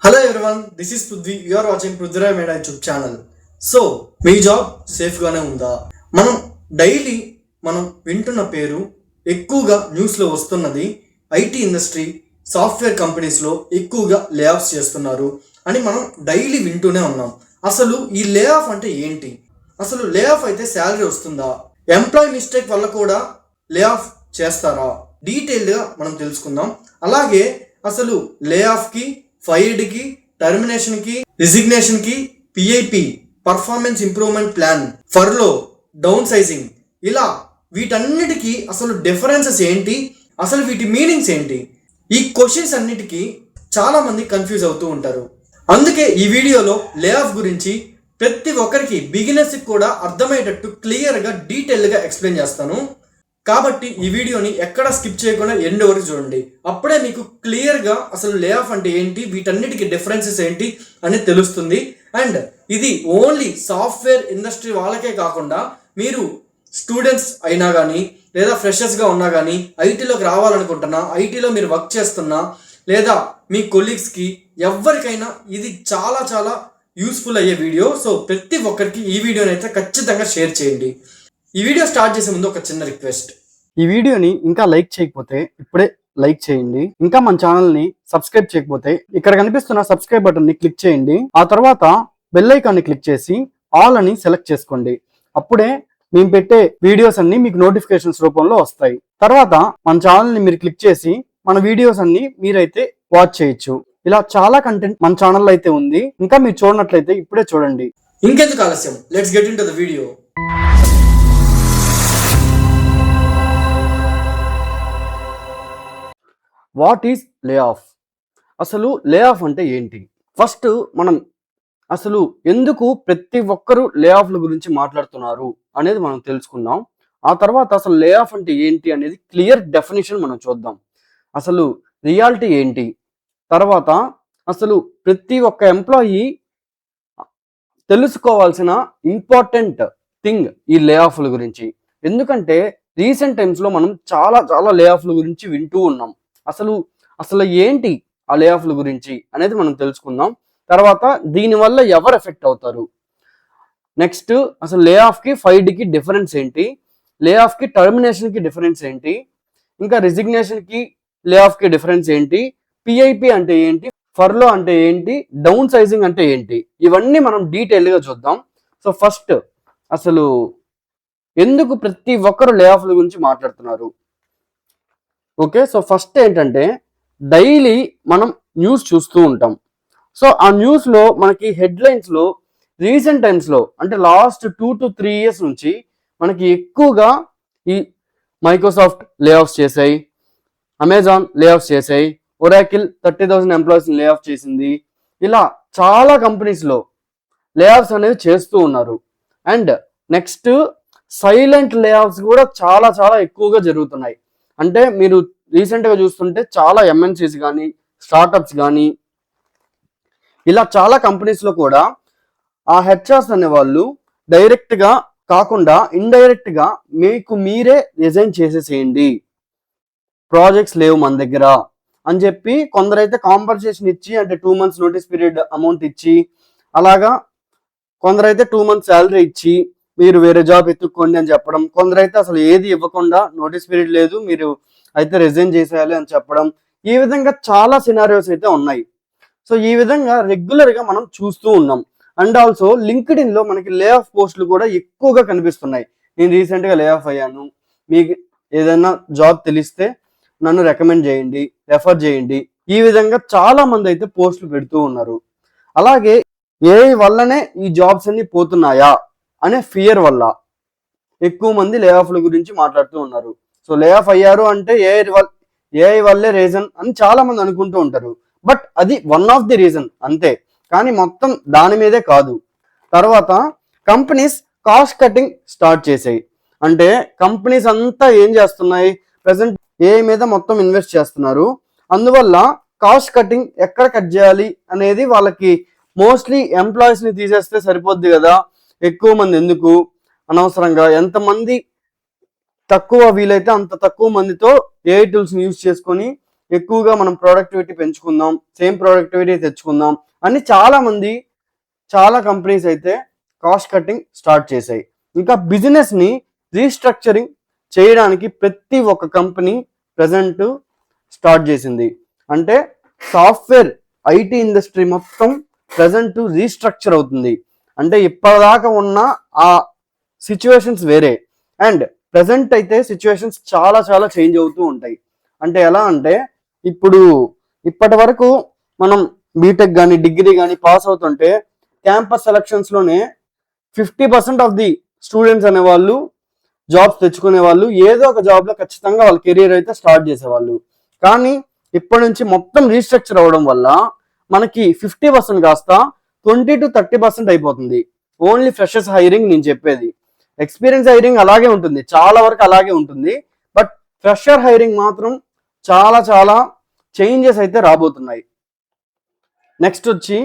Hello everyone, this is Prudvi. You are watching Prudhira Meda YouTube channel. So, me job సేఫ్గానే ఉందా? మనం daily వింటున్న పేరు ఎక్కువగా న్యూస్లో వస్తున్నది ఐటీ ఇండస్ట్రీ, సాఫ్ట్వేర్ కంపెనీస్లో ఎక్కువగా లే ఆఫ్స్ చేస్తున్నారు అని మనం డైలీ వింటూనే ఉన్నాం. అసలు ఈ లే ఆఫ్ అంటే ఏంటి? అసలు లే ఆఫ్ అయితే శాలరీ వస్తుందా? ఎంప్లాయీ మిస్టేక్ వల్ల కూడా లే ఆఫ్ చేస్తారా? డీటెయిల్డ్గా మనం తెలుసుకుందాం. అలాగే అసలు లే ఆఫ్కి, ఫైర్డ్కి, టర్మినేషన్కి, రిజిగ్నేషన్కి, PIP performance improvement plan, furlough, downsizing, ఇలా వీటన్నిటికీ అసలు డిఫరెన్సెస్ ఏంటి, అసలు వీటి మీనింగ్స్ ఏంటి, ఈ క్వశ్చన్స్ అన్నిటికీ చాలా మంది కన్ఫ్యూజ్ అవుతూ ఉంటారు. అందుకే ఈ వీడియోలో లే ఆఫ్ గురించి ప్రతి ఒక్కరికి, బిగినర్స్కి కూడా అర్థమయ్యేటట్టు క్లియర్గా డీటెయిల్గా ఎక్స్ప్లెయిన్ చేస్తాను. కాబట్టి ఈ వీడియోని ఎక్కడ స్కిప్ చేయకుండా ఎండ్ వరకు చూడండి. అప్పుడే మీకు క్లియర్గా అసలు లే ఆఫ్ అంటే ఏంటి, వీటన్నిటికీ డిఫరెన్సెస్ ఏంటి అనేది తెలుస్తుంది. అండ్ ఇది ఓన్లీ సాఫ్ట్వేర్ ఇండస్ట్రీ వాళ్ళకే కాకుండా మీరు స్టూడెంట్స్ అయినా కానీ, లేదా ఫ్రెషర్స్గా ఉన్నా కానీ, ఐటీలోకి రావాలనుకుంటున్నా, ఐటీలో మీరు వర్క్ చేస్తున్నా, లేదా మీ కొలీగ్స్కి ఎవరికైనా ఇది చాలా చాలా యూస్ఫుల్ అయ్యే వీడియో. సో ప్రతి ఒక్కరికి ఈ వీడియోని అయితే ఖచ్చితంగా షేర్ చేయండి. ఈ వీడియో స్టార్ట్ చేసే ముందు ఒక చిన్న రిక్వెస్ట్. ఈ వీడియోని ఇంకా లైక్ చేయకపోతే ఇప్పుడే లైక్ చేయండి. ఇంకా మన ఛానల్ ని సబ్స్క్రైబ్ చేయకపోతే ఇక్కడ కనిపిస్తున్న సబ్స్క్రైబ్ బటన్ ని క్లిక్ చేయండి. ఆ తర్వాత బెల్ ఐకాన్ ని క్లిక్ చేసి ఆల్ అని సెలెక్ట్ చేసుకోండి. అప్పుడే మేము పెట్టే వీడియోస్ అన్ని మీకు నోటిఫికేషన్స్ రూపంలో వస్తాయి. తర్వాత మన ఛానల్ ని మీరు క్లిక్ చేసి మన వీడియోస్ అన్ని మీరైతే వాచ్ చేయొచ్చు. ఇలా చాలా కంటెంట్ మన ఛానల్లో అయితే ఉంది. ఇంకా మీరు చూడనట్లయితే ఇప్పుడే చూడండి. ఇంకెందుకు ఆలస్యం, let's get into the video. What is lay off? అసలు లే ఆఫ్ అంటే ఏంటి? ఫస్ట్ మనం అసలు ఎందుకు ప్రతి ఒక్కరూ లే ఆఫ్ల గురించి మాట్లాడుతున్నారు అనేది మనం తెలుసుకుందాం. ఆ తర్వాత అసలు లే ఆఫ్ అంటే ఏంటి అనేది క్లియర్ డెఫినేషన్ మనం చూద్దాం. అసలు రియాలిటీ ఏంటి, తర్వాత అసలు ప్రతి ఒక్క ఎంప్లాయీ తెలుసుకోవాల్సిన ఇంపార్టెంట్ థింగ్ ఈ లే ఆఫ్ల గురించి. ఎందుకంటే రీసెంట్ టైమ్స్లో మనం చాలా చాలా లే ఆఫ్ల గురించి వింటూ ఉన్నాం. అసలు ఏంటి ఆ లే ఆఫ్ల గురించి అనేది మనం తెలుసుకుందాం. తర్వాత దీనివల్ల ఎవరు ఎఫెక్ట్ అవుతారు, నెక్స్ట్ అసలు లే ఆఫ్కి, ఫైర్డ్కి డిఫరెన్స్ ఏంటి, లే ఆఫ్కి, టర్మినేషన్కి డిఫరెన్స్ ఏంటి, ఇంకా రిజిగ్నేషన్కి, లే ఆఫ్కి డిఫరెన్స్ ఏంటి, పిఐపి అంటే ఏంటి, ఫర్లో అంటే ఏంటి, డౌన్ సైజింగ్ అంటే ఏంటి, ఇవన్నీ మనం డీటెయిల్గా చూద్దాం. సో ఫస్ట్ అసలు ఎందుకు ప్రతి ఒక్కరు లే ఆఫ్ల గురించి మాట్లాడుతున్నారు? ఓకే, సో ఫస్ట్ ఏంటంటే డైలీ మనం న్యూస్ చూస్తూ ఉంటాం. సో ఆ న్యూస్లో మనకి హెడ్లైన్స్లో రీసెంట్ టైమ్స్లో అంటే లాస్ట్ 2 to 3 years నుంచి మనకి ఎక్కువగా ఈ మైక్రోసాఫ్ట్ లే ఆఫ్స్ చేశాయి, అమెజాన్ లే ఆఫ్స్ చేశాయి, ఒరాకిల్ 30,000 ఎంప్లాయీస్ని లే ఆఫ్ చేసింది. ఇలా చాలా కంపెనీస్లో లే ఆఫ్స్ అనేవి చేస్తూ ఉన్నారు. అండ్ నెక్స్ట్ సైలెంట్ లే ఆఫ్స్ కూడా చాలా చాలా ఎక్కువగా జరుగుతున్నాయి. అంటే మీరు రీసెంట్గా చూస్తుంటే చాలా ఎంఎన్సీస్ కానీ, స్టార్టప్స్ కానీ, ఇలా చాలా కంపెనీస్లో కూడా ఆ హెచ్ఆర్స్ అనే వాళ్ళు డైరెక్ట్గా కాకుండా ఇండైరెక్ట్గా మీకు మీరే రిజైన్ చేసేసేయండి, ప్రాజెక్ట్స్ లేవు మన దగ్గర అని చెప్పి కొందరైతే కాంపన్సేషన్ ఇచ్చి, అంటే 2 months నోటీస్ పీరియడ్ అమౌంట్ ఇచ్చి, అలాగా కొందరైతే 2 months శాలరీ ఇచ్చి మీరు వేరే జాబ్ ఎత్తుక్కోండి అని చెప్పడం, కొందరైతే అసలు ఏది ఇవ్వకుండా నోటీస్ పీరియడ్ లేదు మీరు అయితే రిజైన్ చేసేయాలి అని చెప్పడం. ఈ విధంగా చాలా సినారియోస్ అయితే ఉన్నాయి. సో ఈ విధంగా రెగ్యులర్గా మనం చూస్తూ ఉన్నాం. అండ్ ఆల్సో లింక్డ్ఇన్లో మనకి లే ఆఫ్ పోస్టులు కూడా ఎక్కువగా కనిపిస్తున్నాయి. నేను రీసెంట్గా లే ఆఫ్ అయ్యాను, మీకు ఏదైనా జాబ్ తెలిస్తే నన్ను రికమెండ్ చేయండి, రెఫర్ చేయండి, ఈ విధంగా చాలా మంది అయితే పోస్టులు పెడుతూ ఉన్నారు. అలాగే ఏఐ వల్లనే ఈ జాబ్స్ అన్ని పోతున్నాయా అనే ఫియర్ వల్ల ఎక్కువ మంది లే ఆఫ్ల గురించి మాట్లాడుతూ ఉన్నారు. సో లే ఆఫ్ అయ్యారు అంటే ఏఐ వల్లే రీజన్ అని చాలా మంది అనుకుంటూ ఉంటారు. బట్ అది వన్ ఆఫ్ ది రీజన్ అంతే, కానీ మొత్తం దాని మీదే కాదు. తర్వాత కంపెనీస్ కాస్ట్ కటింగ్ స్టార్ట్ చేసాయి. అంటే కంపెనీస్ అంతా ఏం చేస్తున్నాయి, ప్రెసెంట్ ఏఐ మీద మొత్తం ఇన్వెస్ట్ చేస్తున్నారు. అందువల్ల కాస్ట్ కటింగ్ ఎక్కడ కట్ చేయాలి అనేది వాళ్ళకి, మోస్ట్లీ ఎంప్లాయీస్ని తీసేస్తే సరిపోద్ది కదా, ఎక్కువ మంది ఎందుకు అనవసరంగా, ఎంతమంది తక్కువ వీలైతే అంత తక్కువ మందితో ఏఐ టూల్స్ని యూజ్ చేసుకొని ఎక్కువగా మనం ప్రొడక్టివిటీ పెంచుకుందాం, సేమ్ ప్రొడక్టివిటీ తెచ్చుకుందాం అని చాలా కంపెనీస్ అయితే కాస్ట్ కటింగ్ స్టార్ట్ చేశాయి. ఇంకా బిజినెస్ ని రీస్ట్రక్చరింగ్ చేయడానికి ప్రతి ఒక్క కంపెనీ ప్రజెంట్ స్టార్ట్ చేసింది. అంటే సాఫ్ట్వేర్ ఐటీ ఇండస్ట్రీ మొత్తం ప్రజెంట్ రీస్ట్రక్చర్ అవుతుంది. అంటే ఇప్పటిదాకా ఉన్న ఆ సిచ్యువేషన్స్ వేరే, అండ్ ప్రజెంట్ అయితే సిచ్యువేషన్స్ చాలా చాలా చేంజ్ అవుతూ ఉంటాయి. అంటే ఎలా అంటే ఇప్పటి వరకు మనం బీటెక్ కానీ డిగ్రీ కానీ పాస్ అవుతుంటే క్యాంపస్ సెలక్షన్స్ లోనే 50% ఆఫ్ ది స్టూడెంట్స్ అనేవాళ్ళు జాబ్స్ తెచ్చుకునే వాళ్ళు, ఏదో ఒక జాబ్ లో ఖచ్చితంగా వాళ్ళ కెరీర్ అయితే స్టార్ట్ చేసేవాళ్ళు. కానీ ఇప్పటి నుంచి మొత్తం రీస్ట్రక్చర్ అవ్వడం వల్ల మనకి 50% కాస్త 20 to 30% అయిపోతుంది. ఓన్లీ ఫ్రెషర్స్ హైరింగ్ నేను చెప్పేది. ఎక్స్పీరియన్స్ హైరింగ్ అలాగే ఉంటుంది, చాలా వరకు అలాగే ఉంటుంది. బట్ ఫ్రెషర్ హైరింగ్ మాత్రం చాలా చాలా చేంజెస్ అయితే రాబోతున్నాయి. నెక్స్ట్ వచ్చి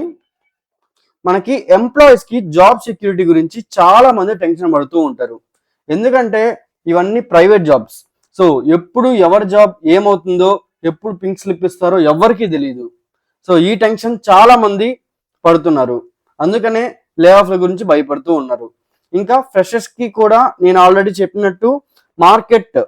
మనకి ఎంప్లాయీస్ కి జాబ్ సెక్యూరిటీ గురించి చాలా మంది టెన్షన్ పడుతూ ఉంటారు. ఎందుకంటే ఇవన్నీ ప్రైవేట్ జాబ్స్. సో ఎప్పుడు ఎవరి జాబ్ ఏమవుతుందో, ఎప్పుడు పింక్ స్లిప్ ఇస్తారో ఎవరికీ తెలియదు. సో ఈ టెన్షన్ చాలా మంది పడుతున్నారు. అందుకనే లే ఆఫ్ల గురించి భయపడుతూ ఉన్నారు. ఇంకా ఫ్రెషర్స్ కి కూడా నేను ఆల్రెడీ చెప్పినట్టు మార్కెట్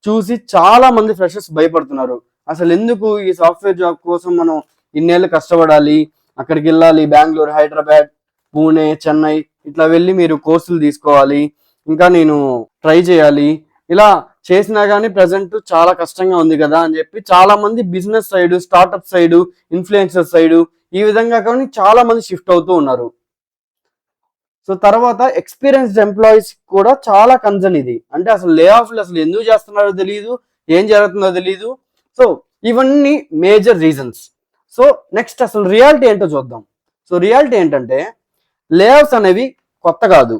చూసి చాలా మంది ఫ్రెషర్స్ భయపడుతున్నారు. అసలు ఎందుకు ఈ సాఫ్ట్వేర్ జాబ్ కోసం మనం ఇన్నేళ్ళు కష్టపడాలి, అక్కడికి వెళ్ళాలి, బెంగళూరు, హైదరాబాద్, పూణే, చెన్నై ఇట్లా వెళ్ళి మీరు కోర్సులు తీసుకోవాలి, ఇంకా నేను ట్రై చేయాలి, ఇలా చేసినా కానీ ప్రజెంట్ చాలా కష్టంగా ఉంది కదా అని చెప్పి చాలా మంది business side, startup side, influencer side ఈ విధంగా కానీ చాలా మంది షిఫ్ట్ అవుతూ ఉన్నారు. సో తర్వాత ఎక్స్పీరియన్స్డ్ ఎంప్లాయీస్ కూడా చాలా కన్సర్న్ ఇది. అంటే అసలు లే ఆఫ్లు అసలు ఎందుకు చేస్తున్నారో తెలియదు, ఏం జరుగుతుందో తెలియదు. సో ఇవన్నీ మేజర్ రీజన్స్. సో నెక్స్ట్ అసలు రియాలిటీ ఏంటో చూద్దాం. సో రియాలిటీ ఏంటంటే లే ఆఫ్స్ అనేవి కొత్త కాదు.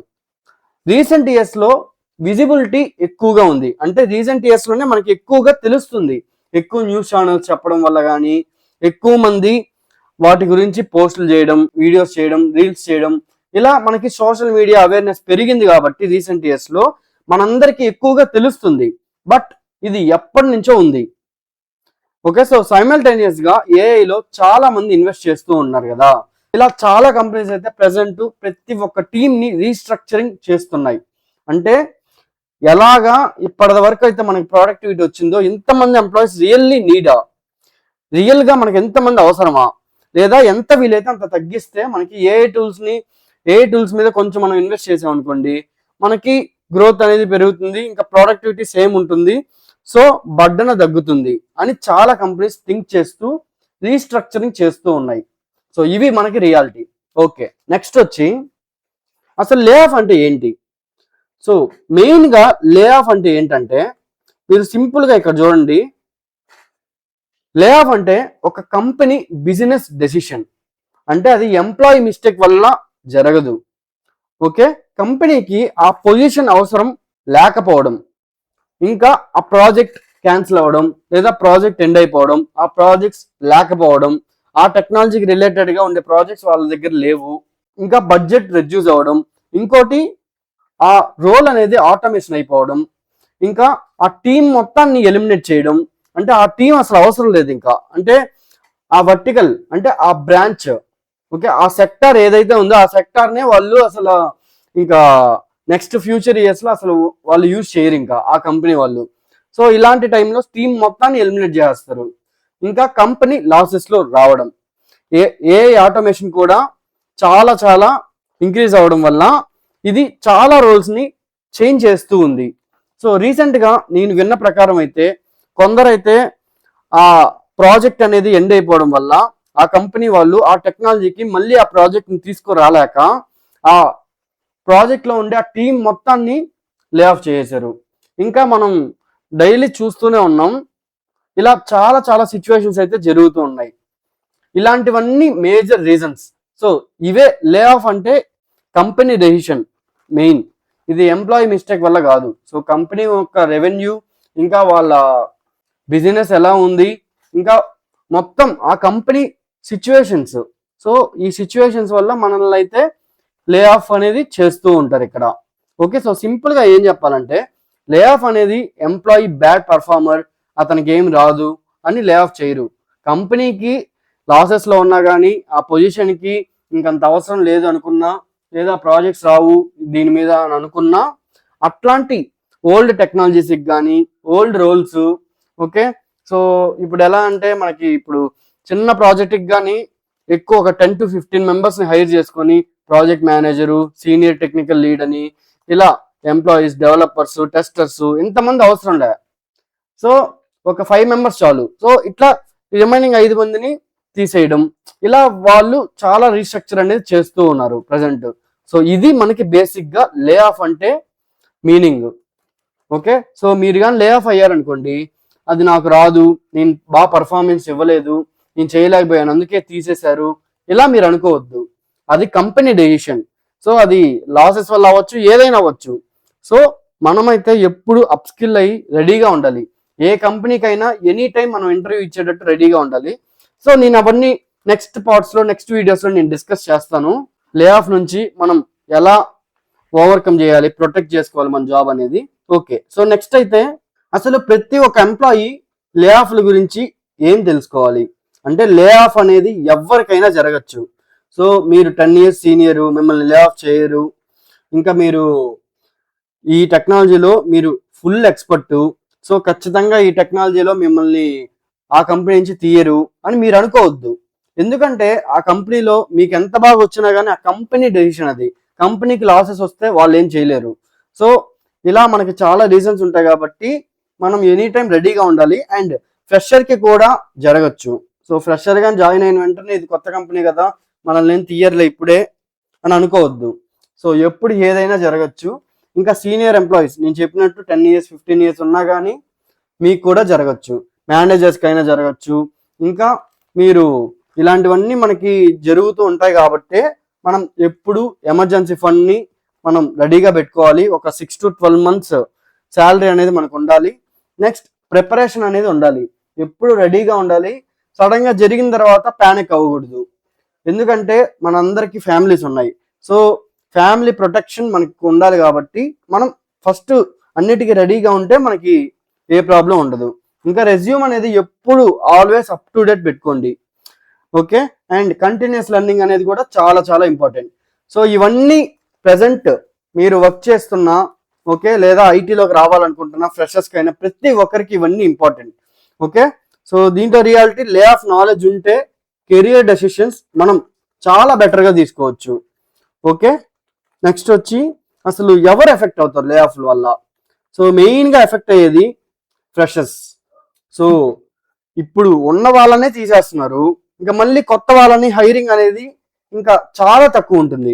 రీసెంట్ ఇయర్స్ లో విజిబిలిటీ ఎక్కువగా ఉంది. అంటే రీసెంట్ ఇయర్స్ లోనే మనకి ఎక్కువగా తెలుస్తుంది. ఎక్కువ న్యూస్ ఛానల్స్ చెప్పడం వల్ల కానీ, ఎక్కువ మంది వాటి గురించి పోస్టులు చేయడం, వీడియోస్ చేయడం, రీల్స్ చేయడం, ఇలా మనకి సోషల్ మీడియా అవేర్నెస్ పెరిగింది కాబట్టి రీసెంట్ ఇయర్స్ లో మనందరికీ ఎక్కువగా తెలుస్తుంది. బట్ ఇది ఎప్పటి నుంచో ఉంది. ఓకే, సో సైమల్టేనియస్ గా ఏఐలో చాలా మంది ఇన్వెస్ట్ చేస్తూ ఉన్నారు కదా. ఇలా చాలా కంపెనీస్ అయితే ప్రెసెంట్ ప్రతి ఒక్క టీమ్ ని రీస్ట్రక్చరింగ్ చేస్తున్నాయి. అంటే ఎలాగా ఇప్పటి వరకు అయితే మనకి ప్రొడక్టివిటీ వచ్చిందో, ఇంతమంది ఎంప్లాయీస్ రియల్లీ నీడా, రియల్ గా మనకి ఎంతమంది అవసరమా, లేదా ఎంత వీలైతే అంత తగ్గిస్తే మనకి ఏఐ టూల్స్ మీద కొంచెం మనం ఇన్వెస్ట్ చేసాం అనుకోండి, మనకి గ్రోత్ అనేది పెరుగుతుంది, ఇంకా ప్రొడక్టివిటీ సేమ్ ఉంటుంది, సో బర్డెన్ తగ్గుతుంది అని చాలా కంపెనీస్ థింక్ చేస్తూ రీస్ట్రక్చరింగ్ చేస్తూ ఉన్నాయి. సో ఇవి మనకి రియాలిటీ. ఓకే, నెక్స్ట్ వచ్చి అసలు లే ఆఫ్ అంటే ఏంటి? సో మెయిన్ గా లే ఆఫ్ అంటే ఏంటంటే, మీరు సింపుల్ గా ఇక్కడ చూడండి, లే ఆఫ్ అంటే ఒక కంపెనీ బిజినెస్ డెసిషన్. అంటే అది ఎంప్లాయీ మిస్టేక్ వల్ల జరగదు. ఓకే, కంపెనీకి ఆ పొజిషన్ అవసరం లేకపోవడం, ఇంకా ఆ ప్రాజెక్ట్ క్యాన్సిల్ అవ్వడం, లేదా ప్రాజెక్ట్ ఎండ్ అయిపోవడం, ఆ ప్రాజెక్ట్స్ లేకపోవడం, ఆ టెక్నాలజీకి రిలేటెడ్ గా ఉండే ప్రాజెక్ట్స్ వాళ్ళ దగ్గర లేవు, ఇంకా బడ్జెట్ రెడ్యూస్ అవ్వడం, ఇంకోటి ఆ రోల్ అనేది ఆటోమేషన్ అయిపోవడం, ఇంకా ఆ టీం మొత్తాన్ని ఎలిమినేట్ చేయడం. అంటే ఆ టీం అసలు అవసరం లేదు ఇంకా. అంటే ఆ వర్టికల్ అంటే ఆ బ్రాంచ్, ఓకే, ఆ సెక్టార్ ఏదైతే ఉందో ఆ సెక్టార్నే వాళ్ళు అసలు ఇంకా నెక్స్ట్ ఫ్యూచర్ ఇయర్స్ లో అసలు వాళ్ళు యూజ్ చేయరు ఇంకా ఆ కంపెనీ వాళ్ళు. సో ఇలాంటి టైంలో టీం మొత్తాన్ని ఎలిమినేట్ చేస్తారు. ఇంకా కంపెనీ లాసెస్ లో రావడం, ఏ ఆటోమేషన్ కూడా చాలా చాలా ఇంక్రీజ్ అవ్వడం వల్ల ఇది చాలా రోల్స్ ని చేంజ్ చేస్తూ ఉంది. సో రీసెంట్ గా నేను విన్న ప్రకారం అయితే కొందరైతే ఆ ప్రాజెక్ట్ అనేది ఎండ్ అయిపోవడం వల్ల ఆ కంపెనీ వాళ్ళు ఆ టెక్నాలజీకి మళ్ళీ ఆ ప్రాజెక్ట్ ని తీసుకురాలేక ఆ ప్రాజెక్ట్ లో ఉండే ఆ టీం మొత్తాన్ని లే ఆఫ్ చేసేశారు. ఇంకా మనం డైలీ చూస్తూనే ఉన్నాం, ఇలా చాలా చాలా సిచ్యువేషన్స్ అయితే జరుగుతూ ఉన్నాయి. ఇలాంటివన్నీ మేజర్ రీజన్స్. సో ఇవే లే ఆఫ్ అంటే కంపెనీ డెసిషన్ మెయిన్. ఇది ఎంప్లాయీ మిస్టేక్ వల్ల కాదు. సో కంపెనీ యొక్క రెవెన్యూ, ఇంకా వాళ్ళ బిజినెస్ ఎలా ఉంది, ఇంకా మొత్తం ఆ కంపెనీ సిచ్యువేషన్స్. సో ఈ సిచ్యువేషన్స్ వల్ల మనల్ని అయితే లే ఆఫ్ అనేది చేస్తూ ఉంటారు ఇక్కడ. ఓకే, సో సింపుల్ గా ఏం చెప్పాలంటే లే ఆఫ్ అనేది ఎంప్లాయీ బ్యాడ్ పర్ఫార్మర్, అతనికి ఏం రాదు, అని లే ఆఫ్ చేయరు. కంపెనీకి లాసెస్లో ఉన్నా కానీ ఆ పొజిషన్కి ఇంకంత అవసరం లేదు అనుకున్నా, లేదా ప్రాజెక్ట్స్ రావు దీని మీద అని అనుకున్నా, అట్లాంటి ఓల్డ్ టెక్నాలజీస్కి కానీ ఓల్డ్ రోల్స్, ఓకే. సో ఇప్పుడు ఎలా అంటే మనకి ఇప్పుడు చిన్న ప్రాజెక్ట్కి కానీ ఎక్కువ ఒక 10 to 15 మెంబర్స్ని హైర్ చేసుకొని project manager, senior technical lead అని ఇలా ఎంప్లాయీస్, డెవలపర్స్, టెస్టర్స్ ఇంతమంది అవసరం లే. సో ఒక 5 మెంబర్స్ చాలు. సో ఇట్లా రిమైనింగ్ 5 మందిని తీసేయడం, ఇలా వాళ్ళు చాలా రీస్ట్రక్చర్ అనేది చేస్తూ ఉన్నారు ప్రజెంట్. సో ఇది మనకి బేసిక్గా లే ఆఫ్ అంటే మీనింగ్, ఓకే. సో మీరు కానీ లే ఆఫ్ అయ్యారనుకోండి, అది నాకు రాదు, నేను బాగా పర్ఫార్మెన్స్ ఇవ్వలేదు, నేను చేయలేకపోయాను అందుకే తీసేశారు, ఇలా మీరు అనుకోవద్దు. అది కంపెనీ డెసిషన్. సో అది లాసెస్ వల్ల అవ్వచ్చు, ఏదైనా అవ్వచ్చు. సో మనమైతే ఎప్పుడు అప్స్కిల్ అయ్యి రెడీగా ఉండాలి. ఏ కంపెనీకైనా ఎనీ టైం మనం ఇంటర్వ్యూ ఇచ్చేటట్టు రెడీగా ఉండాలి. సో నేను అవన్నీ నెక్స్ట్ పార్ట్స్లో, నెక్స్ట్ వీడియోస్లో నేను డిస్కస్ చేస్తాను. లే ఆఫ్ నుంచి మనం ఎలా ఓవర్కమ్ చేయాలి, ప్రొటెక్ట్ చేసుకోవాలి మన జాబ్ అనేది. ఓకే, సో నెక్స్ట్ అయితే అసలు ప్రతి ఒక్క ఎంప్లాయీ లే ఆఫ్ల గురించి ఏం తెలుసుకోవాలి అంటే, లే ఆఫ్ అనేది ఎవరికైనా జరగచ్చు. సో మీరు 10 years సీనియరు, మిమ్మల్ని లే ఆఫ్ చేయరు, ఇంకా మీరు ఈ టెక్నాలజీలో మీరు ఫుల్ ఎక్స్పర్ట్, సో ఖచ్చితంగా ఈ టెక్నాలజీలో మిమ్మల్ని ఆ కంపెనీ నుంచి తీయరు అని మీరు అనుకోవద్దు. ఎందుకంటే ఆ కంపెనీలో మీకు ఎంత బాగా వచ్చినా కానీ ఆ కంపెనీ డెసిషన్ అది. కంపెనీకి లాసెస్ వస్తే వాళ్ళు ఏం చేయలేరు. సో ఇలా మనకి చాలా రీజన్స్ ఉంటాయి కాబట్టి మనం ఎనీ టైం రెడీగా ఉండాలి. అండ్ ఫ్రెషర్కి కూడా జరగచ్చు. సో ఫ్రెషర్గా జాయిన్ అయిన వెంటనే ఇది కొత్త కంపెనీ కదా, మనల్ని ఏం తీయర్లే ఇప్పుడే అని అనుకోవద్దు. సో ఎప్పుడు ఏదైనా జరగచ్చు. ఇంకా సీనియర్ ఎంప్లాయీస్ నేను చెప్పినట్టు 10 years 15 years ఉన్నా కానీ మీకు కూడా జరగచ్చు, మేనేజర్స్కి అయినా జరగచ్చు. ఇంకా మీరు ఇలాంటివన్నీ మనకి జరుగుతూ ఉంటాయి కాబట్టి మనం ఎప్పుడు ఎమర్జెన్సీ ఫండ్ని మనం రెడీగా పెట్టుకోవాలి. ఒక 6 to 12 months శాలరీ అనేది మనకు ఉండాలి. నెక్స్ట్ ప్రిపరేషన్ అనేది ఉండాలి, ఎప్పుడు రెడీగా ఉండాలి. సడన్గా జరిగిన తర్వాత ప్యానిక్ అవ్వకూడదు. ఎందుకంటే మనందరికీ ఫ్యామిలీస్ ఉన్నాయి. సో ఫ్యామిలీ ప్రొటెక్షన్ మనకి ఉండాలి కాబట్టి మనం ఫస్ట్ అన్నిటికీ రెడీగా ఉంటే మనకి ఏ ప్రాబ్లం ఉండదు. ఇంకా రెజ్యూమ్ అనేది ఎప్పుడు ఆల్వేస్ అప్ టు డేట్ పెట్టుకోండి, ఓకే. అండ్ కంటిన్యూస్ లెర్నింగ్ అనేది కూడా చాలా చాలా ఇంపార్టెంట్. సో ఇవన్నీ ప్రెజెంట్ మీరు వర్క్ చేస్తున్నా, ఓకే, లేదా ఐటీలోకి రావాలనుకుంటున్నా ఫ్రెషర్స్కి అయినా ప్రతి ఒక్కరికి ఇవన్నీ ఇంపార్టెంట్, ఓకే. సో దీంట్లో రియాలిటీ లే ఆఫ్ నాలెడ్జ్ ఉంటే కెరియర్ డెసిషన్స్ మనం చాలా బెటర్గా తీసుకోవచ్చు, ఓకే. నెక్స్ట్ వచ్చి అసలు ఎవరు ఎఫెక్ట్ అవుతారు లే ఆఫ్ వల్ల? సో మెయిన్గా ఎఫెక్ట్ అయ్యేది ఫ్రెషర్స్. సో ఇప్పుడు ఉన్న వాళ్ళనే తీసేస్తున్నారు, ఇంకా మళ్ళీ కొత్త వాళ్ళని హైరింగ్ అనేది ఇంకా చాలా తక్కువ ఉంటుంది.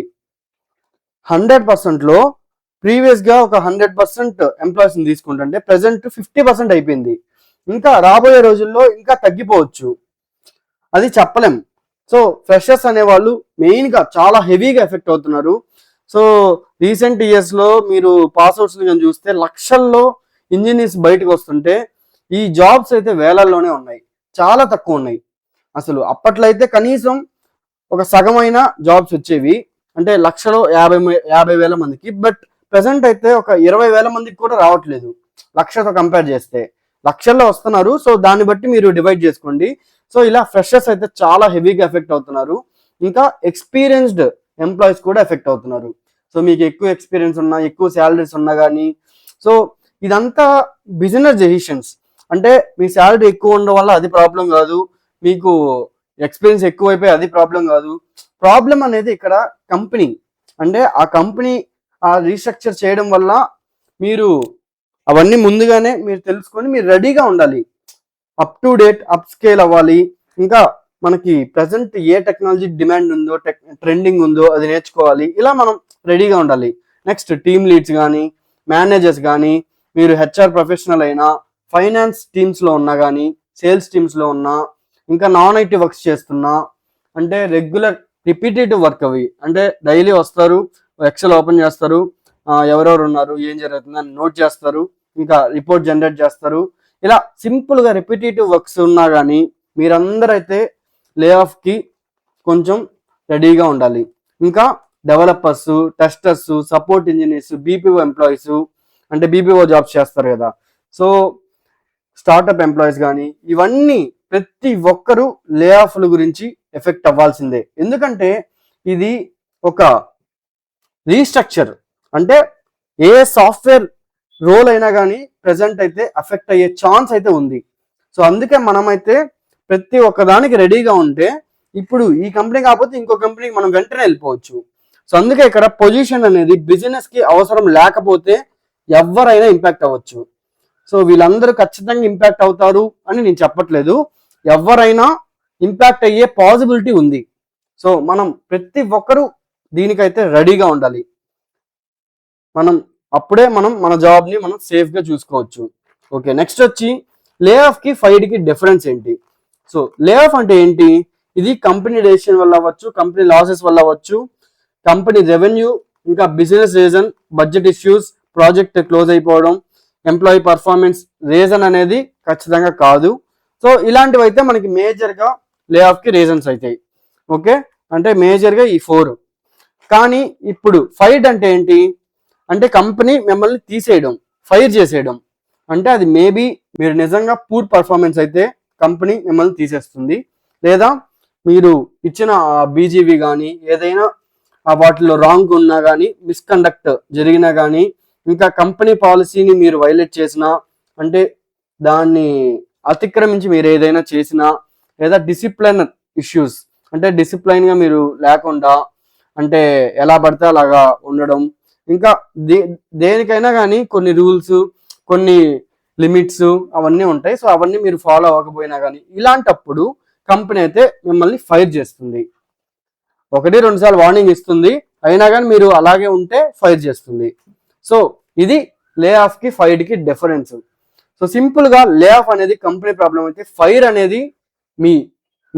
100%లో ప్రీవియస్గా ఒక 100% ఎంప్లాయీస్ని తీసుకుంటుంటే ప్రజెంట్ 50% అయిపోయింది. ఇంకా రాబోయే రోజుల్లో ఇంకా తగ్గిపోవచ్చు, అది చెప్పలేం. సో ఫ్రెషర్స్ అనేవాళ్ళు మెయిన్గా చాలా హెవీగా ఎఫెక్ట్ అవుతున్నారు. సో రీసెంట్ ఇయర్స్లో మీరు పాస్అవుట్స్ని కానీ చూస్తే లక్షల్లో ఇంజనీర్స్ బయటకు వస్తుంటే ఈ జాబ్స్ అయితే వేలల్లోనే ఉన్నాయి, చాలా తక్కువ ఉన్నాయి. అసలు అప్పట్లో అయితే కనీసం ఒక సగమైన జాబ్స్ వచ్చేవి, అంటే లక్షలో 50,000 మందికి. బట్ ప్రెసెంట్ అయితే ఒక 20,000 మందికి కూడా రావట్లేదు లక్షతో కంపేర్ చేస్తే. లక్షల్లో వస్తున్నారు. సో దాన్ని బట్టి మీరు డివైడ్ చేసుకోండి. సో ఇలా ఫ్రెషర్స్ అయితే చాలా హెవీగా ఎఫెక్ట్ అవుతున్నారు. ఇంకా ఎక్స్పీరియన్స్డ్ ఎంప్లాయీస్ కూడా ఎఫెక్ట్ అవుతున్నారు. సో మీకు ఎక్కువ ఎక్స్పీరియన్స్ ఉన్నా, ఎక్కువ శాలరీస్ ఉన్నా కానీ, సో ఇదంతా బిజినెస్ డెసిషన్స్. అంటే మీ శాలరీ ఎక్కువ ఉండడం వల్ల అది ప్రాబ్లం కాదు, మీకు ఎక్స్పీరియన్స్ ఎక్కువైపోయి అది ప్రాబ్లం కాదు. ప్రాబ్లం అనేది ఇక్కడ కంపెనీ, అంటే ఆ కంపెనీ ఆ రీస్ట్రక్చర్ చేయడం వల్ల మీరు అవన్నీ ముందుగానే మీరు తెలుసుకొని మీరు రెడీగా ఉండాలి, up to date, up scale అవ్వాలి. ఇంకా మనకి ప్రజెంట్ ఏ టెక్నాలజీ డిమాండ్ ఉందో, ట్రెండింగ్ ఉందో అది నేర్చుకోవాలి. ఇలా మనం రెడీగా ఉండాలి. నెక్స్ట్ టీమ్ లీడ్స్ కానీ, మేనేజర్స్ కానీ, మీరు హెచ్ఆర్ ప్రొఫెషనల్ అయినా, ఫైనాన్స్ టీమ్స్లో ఉన్నా కానీ, సేల్స్ టీమ్స్లో ఉన్నా, ఇంకా నాన్ ఐటీ వర్క్స్ చేస్తున్నా, అంటే రెగ్యులర్ రిపీటేటివ్ వర్క్ అవి, అంటే డైలీ వస్తారు, ఎక్సెల్ ఓపెన్ చేస్తారు, ఎవరెవరు ఉన్నారు, ఏం జరుగుతుంది అని నోట్ చేస్తారు, ఇంకా రిపోర్ట్ జనరేట్ చేస్తారు. ఇలా సింపుల్గా రిపీటేటివ్ వర్క్స్ ఉన్నా కానీ మీరందరూ అయితే లే ఆఫ్కి కొంచెం రెడీగా ఉండాలి. ఇంకా developers, testers, support engineers, BPO employees, అంటే బీపీఓ జాబ్స్ చేస్తారు కదా. సో స్టార్టప్ ఎంప్లాయీస్ కానీ ఇవన్నీ ప్రతి ఒక్కరూ లే ఆఫ్ల గురించి ఎఫెక్ట్ అవ్వాల్సిందే. ఎందుకంటే ఇది ఒక రీస్ట్రక్చర్. అంటే ఏ సాఫ్ట్వేర్ రోల్ అయినా కానీ ప్రెసెంట్ అయితే అఫెక్ట్ అయ్యే ఛాన్స్ అయితే ఉంది. సో అందుకే మనమైతే ప్రతి ఒక్కదానికి రెడీగా ఉంటే ఇప్పుడు ఈ కంపెనీ కాకపోతే ఇంకో కంపెనీకి మనం వెంటనే వెళ్ళిపోవచ్చు. సో అందుకే ఇక్కడ పొజిషన్ అనేది బిజినెస్ కి అవసరం లేకపోతే ఎవరైనా ఇంపాక్ట్ అవ్వచ్చు. సో వీళ్ళందరూ ఖచ్చితంగా ఇంపాక్ట్ అవుతారు అని నేను చెప్పట్లేదు, ఎవరైనా ఇంపాక్ట్ అయ్యే పాసిబిలిటీ ఉంది. సో మనం ప్రతి ఒక్కరూ దీనికైతే రెడీగా ఉండాలి. అప్పుడే మనం మన జాబ్ ని మనం సేఫ్ గా చూసుకోవచ్చు. ఓకే, నెక్స్ట్ వచ్చి లే ఆఫ్ కి ఫైర్ కి డిఫరెన్స్ ఏంటి? సో లే ఆఫ్ అంటే ఏంటి? ఇది కంపెనీ డెసిషన్ వల్ల అవ్వచ్చు, కంపెనీ లాసెస్ వల్ల అవ్వచ్చు, కంపెనీ రెవెన్యూ, ఇంకా business reason, budget issues, project close అయిపోవడం, ఎంప్లాయీ పర్ఫార్మెన్స్ రీజన్ అనేది ఖచ్చితంగా కాదు. సో ఇలాంటివి అయితే మనకి మేజర్ గా లే ఆఫ్ కి రీజన్స్ అవుతాయి. ఓకే, అంటే మేజర్ గా ఈ 4. కానీ ఇప్పుడు ఫైర్ అంటే ఏంటి అంటే కంపెనీ మిమ్మల్ని తీసేయడం, ఫైర్ చేసేయడం. అంటే అది మేబీ మీరు నిజంగా పూర్ పర్ఫార్మెన్స్ అయితే కంపెనీ మిమ్మల్ని తీసేస్తుంది, లేదా మీరు ఇచ్చిన బీజీవీ కానీ ఏదైనా వాటిలో రాంగ్ ఉన్నా కానీ, మిస్కండక్ట్ జరిగినా కానీ, ఇంకా కంపెనీ పాలసీని మీరు వైలేట్ చేసినా, అంటే దాన్ని అతిక్రమించి మీరు ఏదైనా చేసినా, లేదా డిసిప్లిన్ ఇష్యూస్ అంటే డిసిప్లైన్గా మీరు లేకుండా అంటే ఎలా పడితే అలాగా ఉండడం, ఇంకా దేనికైనా కానీ కొన్ని రూల్స్, కొన్ని లిమిట్స్ అవన్నీ ఉంటాయి. సో అవన్నీ మీరు ఫాలో అవ్వకపోయినా కానీ ఇలాంటప్పుడు కంపెనీ అయితే మిమ్మల్ని ఫైర్ చేస్తుంది. 1-2 సార్లు వార్నింగ్ ఇస్తుంది, అయినా కానీ మీరు అలాగే ఉంటే ఫైర్ చేస్తుంది. సో ఇది లే ఆఫ్ కి ఫైర్ కి డిఫరెన్స్. సో సింపుల్ గా లే ఆఫ్ అనేది కంపెనీ ప్రాబ్లం అయితే ఫైర్ అనేది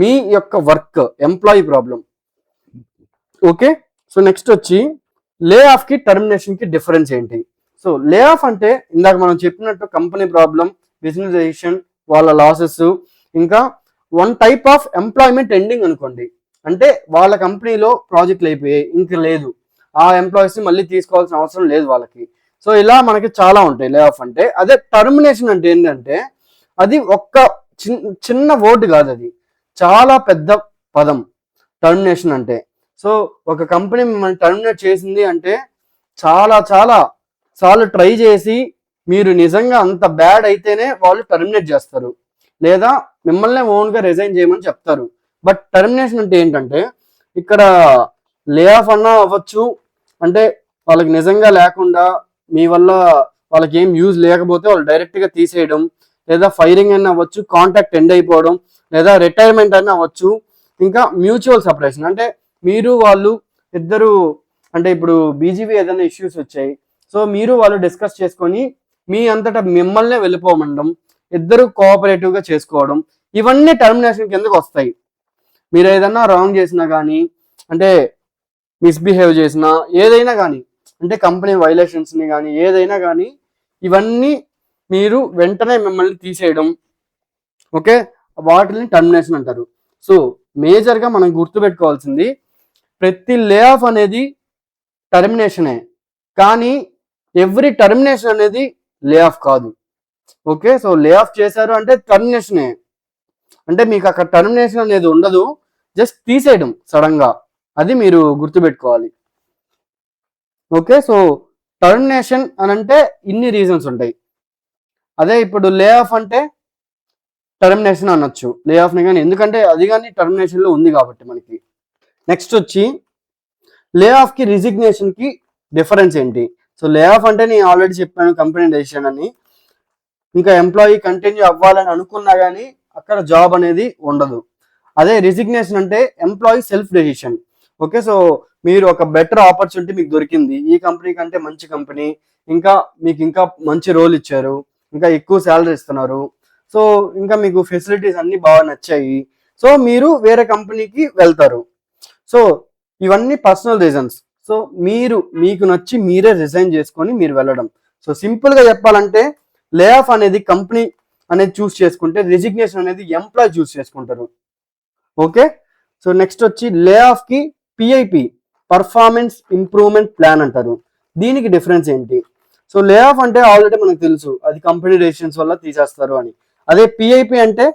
మీ యొక్క work employee problem. Okay, so next వచ్చి లే ఆఫ్ కి టర్మినేషన్ కి డిఫరెన్స్ ఏంటి? సో లే ఆఫ్ అంటే ఇందాక మనం చెప్పినట్టు కంపెనీ ప్రాబ్లం, బిజినెస్ డెసిషన్, వాళ్ళ లాసెస్, ఇంకా one type of employment ending అనుకోండి. అంటే వాళ్ళ కంపెనీలో ప్రాజెక్టులు అయిపోయాయి, ఇంక లేదు, ఆ ఎంప్లాయీస్ ని మళ్ళీ తీసుకోవాల్సిన అవసరం లేదు వాళ్ళకి. సో ఇలా మనకి చాలా ఉంటాయి లే ఆఫ్ అంటే. అదే టర్మినేషన్ అంటే ఏంటంటే అది ఒక్క చిన్న వర్డ్ కాదు, అది చాలా పెద్ద పదం టర్మినేషన్ అంటే. సో ఒక కంపెనీ మిమ్మల్ని టర్మినేట్ చేసింది అంటే చాలా చాలా సార్లు ట్రై చేసి మీరు నిజంగా అంత బ్యాడ్ అయితేనే వాళ్ళు టర్మినేట్ చేస్తారు, లేదా మిమ్మల్ని ఓన్గా రిజైన్ చేయమని చెప్తారు. బట్ టర్మినేషన్ అంటే ఏంటంటే ఇక్కడ లే ఆఫ్ అన్నా అవ్వచ్చు, అంటే వాళ్ళకి నిజంగా లేకుండా మీ వల్ల వాళ్ళకి ఏం యూజ్ లేకపోతే వాళ్ళు డైరెక్ట్గా తీసేయడం, లేదా ఫైరింగ్ అయినా అవ్వచ్చు, కాంటాక్ట్ ఎండ్ అయిపోవడం, లేదా రిటైర్మెంట్ అయినా అవ్వచ్చు, ఇంకా మ్యూచువల్ సపరేషన్ అంటే మీరు వాళ్ళు ఇద్దరు, అంటే ఇప్పుడు బీజీవీ ఏదైనా ఇష్యూస్ వచ్చాయి, సో మీరు వాళ్ళు డిస్కస్ చేసుకొని మీ అంతటా మిమ్మల్నే వెళ్ళిపోమండం, ఇద్దరు కోఆపరేటివ్గా చేసుకోవడం, ఇవన్నీ టర్మినేషన్ కిందకు వస్తాయి. మీరు ఏదైనా రాంగ్ చేసినా కానీ, అంటే మిస్బిహేవ్ చేసినా, ఏదైనా కానీ, అంటే కంపెనీ వైలేషన్స్ని కానీ ఏదైనా కానీ, ఇవన్నీ మీరు వెంటనే మిమ్మల్ని తీసేయడం, ఓకే, వాటిని టర్మినేషన్ అంటారు. సో మేజర్గా మనం గుర్తుపెట్టుకోవాల్సింది ప్రతి లే ఆఫ్ అనేది టర్మినేషనే, కానీ ఎవ్రీ టర్మినేషన్ అనేది లే ఆఫ్ కాదు. ఓకే, సో లే ఆఫ్ చేశారు అంటే టర్మినేషనే, అంటే మీకు అక్కడ టర్మినేషన్ అనేది ఉండదు, జస్ట్ తీసేయడం సడన్ గా, అది మీరు గుర్తుపెట్టుకోవాలి. ఓకే, సో టర్మినేషన్ అని అంటే ఇన్ని రీజన్స్ ఉంటాయి. అదే ఇప్పుడు లే ఆఫ్ అంటే టర్మినేషన్ అనొచ్చు లే ఆఫ్ని కానీ, ఎందుకంటే అది కానీ టర్మినేషన్లో ఉంది కాబట్టి మనకి. నెక్స్ట్ వచ్చి లే ఆఫ్ కి రిజిగ్నేషన్ కి డిఫరెన్స్ ఏంటి? సో లే ఆఫ్ అంటే నేను ఆల్రెడీ చెప్పాను కంపెనీ డెసిషన్ అని, ఇంకా ఎంప్లాయీ కంటిన్యూ అవ్వాలని అనుకున్నా కానీ అక్కడ జాబ్ అనేది ఉండదు. అదే రిజిగ్నేషన్ అంటే employee self decision. Okay, so మీరు ఒక బెటర్ ఆపర్చునిటీ మీకు దొరికింది, ఈ కంపెనీ కంటే మంచి కంపెనీ, ఇంకా మీకు ఇంకా మంచి రోల్ ఇచ్చారు, ఇంకా ఎక్కువ శాలరీ ఇస్తున్నారు, సో ఇంకా మీకు ఫెసిలిటీస్ అన్ని బాగా నచ్చాయి, సో మీరు వేరే కంపెనీకి వెళ్తారు. సో ఇవన్నీ పర్సనల్ రీజన్స్. సో మీకు నచ్చి మీరే రిజైన్ చేసుకొని మీరు వెళ్ళడం. సో సింపుల్ గా చెప్పాలంటే లే ఆఫ్ అనేది కంపెనీ అనేది చూస్ చేసుకుంటే, రిజిగ్నేషన్ అనేది ఎంప్లాయ్ చూస్ చేసుకుంటారు. ఓకే, సో నెక్స్ట్ వచ్చి లే ఆఫ్ కి పిఐపి, పర్ఫార్మెన్స్ ఇంప్రూవ్మెంట్ ప్లాన్ అంటారు. దీనికి డిఫరెన్స్ ఏంటి? సో లే ఆఫ్ అంటే ఆల్రెడీ మనకు తెలుసు, అది కంపెనీ డెసిషన్స్ వల్ల తీసేస్తారు అని. అదే పిఐపి అంటే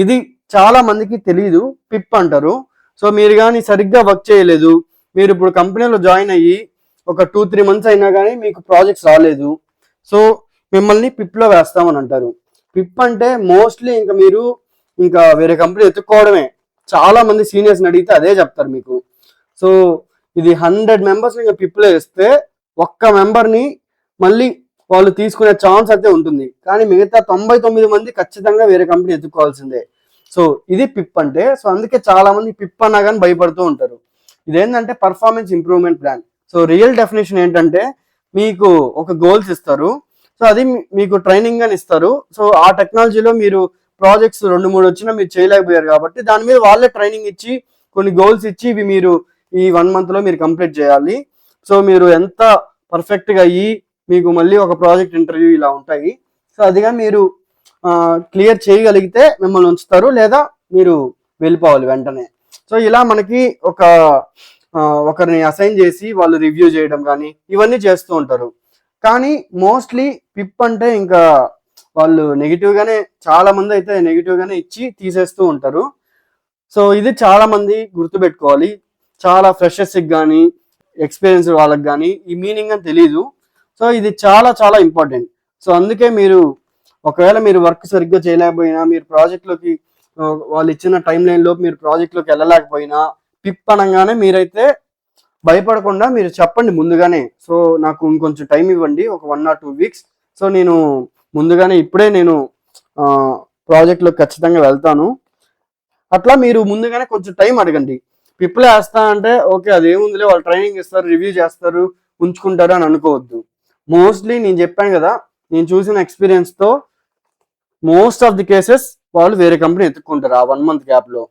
ఇది చాలా మందికి తెలియదు, పిప్ అంటారు. సో మీరు కానీ సరిగ్గా వర్క్ చేయలేదు, మీరు ఇప్పుడు కంపెనీలో జాయిన్ అయ్యి ఒక 2-3 మంత్స్ అయినా కానీ మీకు ప్రాజెక్ట్స్ రాలేదు, సో మిమ్మల్ని పిప్లో వేస్తామని అంటారు. పిప్ అంటే మోస్ట్లీ ఇంకా మీరు ఇంకా వేరే కంపెనీ ఎత్తుక్కోవడమే. చాలా మంది సీనియర్స్ని అడిగితే అదే చెప్తారు మీకు. సో ఇది 100 మెంబర్స్ ఇంకా పిప్లో వేస్తే ఒక్క మెంబర్ని మళ్ళీ వాళ్ళు తీసుకునే ఛాన్స్ అయితే ఉంటుంది, కానీ మిగతా 99 మంది ఖచ్చితంగా వేరే కంపెనీ ఎత్తుకోవాల్సిందే. సో ఇది పిప్ అంటే. సో అందుకే చాలా మంది పిప్ అన్నా కానీ భయపడుతూ ఉంటారు. ఇదేంటంటే performance improvement plan. So real definition ఏంటంటే మీకు ఒక గోల్స్ ఇస్తారు, సో అది మీకు ట్రైనింగ్ అని ఇస్తారు. సో ఆ టెక్నాలజీలో మీరు ప్రాజెక్ట్స్ 2-3 వచ్చినా మీరు చేయలేకపోయారు కాబట్టి దాని మీద వాళ్ళే ట్రైనింగ్ ఇచ్చి కొన్ని గోల్స్ ఇచ్చి ఇవి మీరు ఈ 1 monthలో మీరు కంప్లీట్ చేయాలి. సో మీరు ఎంత పర్ఫెక్ట్గా అయ్యి మీకు మళ్ళీ ఒక ప్రాజెక్ట్ ఇంటర్వ్యూ ఇలా ఉంటాయి. సో అదిగా మీరు క్లియర్ చేయగలిగితే మిమ్మల్ని ఉంచుతారు, లేదా మీరు వెళ్ళిపోవాలి వెంటనే. సో ఇలా మనకి ఒకరిని అసైన్ చేసి వాళ్ళు రివ్యూ చేయడం కానీ ఇవన్నీ చేస్తూ ఉంటారు. కానీ మోస్ట్లీ పిప్ అంటే ఇంకా వాళ్ళు నెగిటివ్గానే, చాలా మంది అయితే నెగిటివ్గానే ఇచ్చి తీసేస్తూ ఉంటారు. సో ఇది చాలా మంది గుర్తుపెట్టుకోవాలి. చాలా ఫ్రెషర్స్కి కానీ ఎక్స్పీరియన్స్ వాళ్ళకి కానీ ఈ మీనింగ్ అని తెలీదు. సో ఇది చాలా చాలా ఇంపార్టెంట్. సో అందుకే మీరు ఒకవేళ మీరు వర్క్ సరిగ్గా చేయలేకపోయినా, మీరు ప్రాజెక్ట్లోకి వాళ్ళు ఇచ్చిన టైం లైన్లో మీరు ప్రాజెక్ట్లోకి వెళ్ళలేకపోయినా, పిప్ అనగానే మీరైతే భయపడకుండా మీరు చెప్పండి ముందుగానే. సో నాకు ఇంకొంచెం టైం ఇవ్వండి, ఒక 1 or 2 weeks. సో నేను ముందుగానే ఇప్పుడే నేను ప్రాజెక్ట్లోకి ఖచ్చితంగా వెళ్తాను. అట్లా మీరు ముందుగానే కొంచెం టైం అడగండి. పిప్లే వేస్తా అంటే ఓకే అదేముందిలే, వాళ్ళు ట్రైనింగ్ ఇస్తారు, రివ్యూ చేస్తారు, ఉంచుకుంటారు అని అనుకోవద్దు. మోస్ట్లీ నేను చెప్పాను కదా, నేను చూసిన ఎక్స్పీరియన్స్తో మోస్ట్ ఆఫ్ ది కేసెస్ వాళ్ళు వేరే కంపెనీ ఎత్తుక్కుంటారు ఆ 1 month గ్యాప్లో.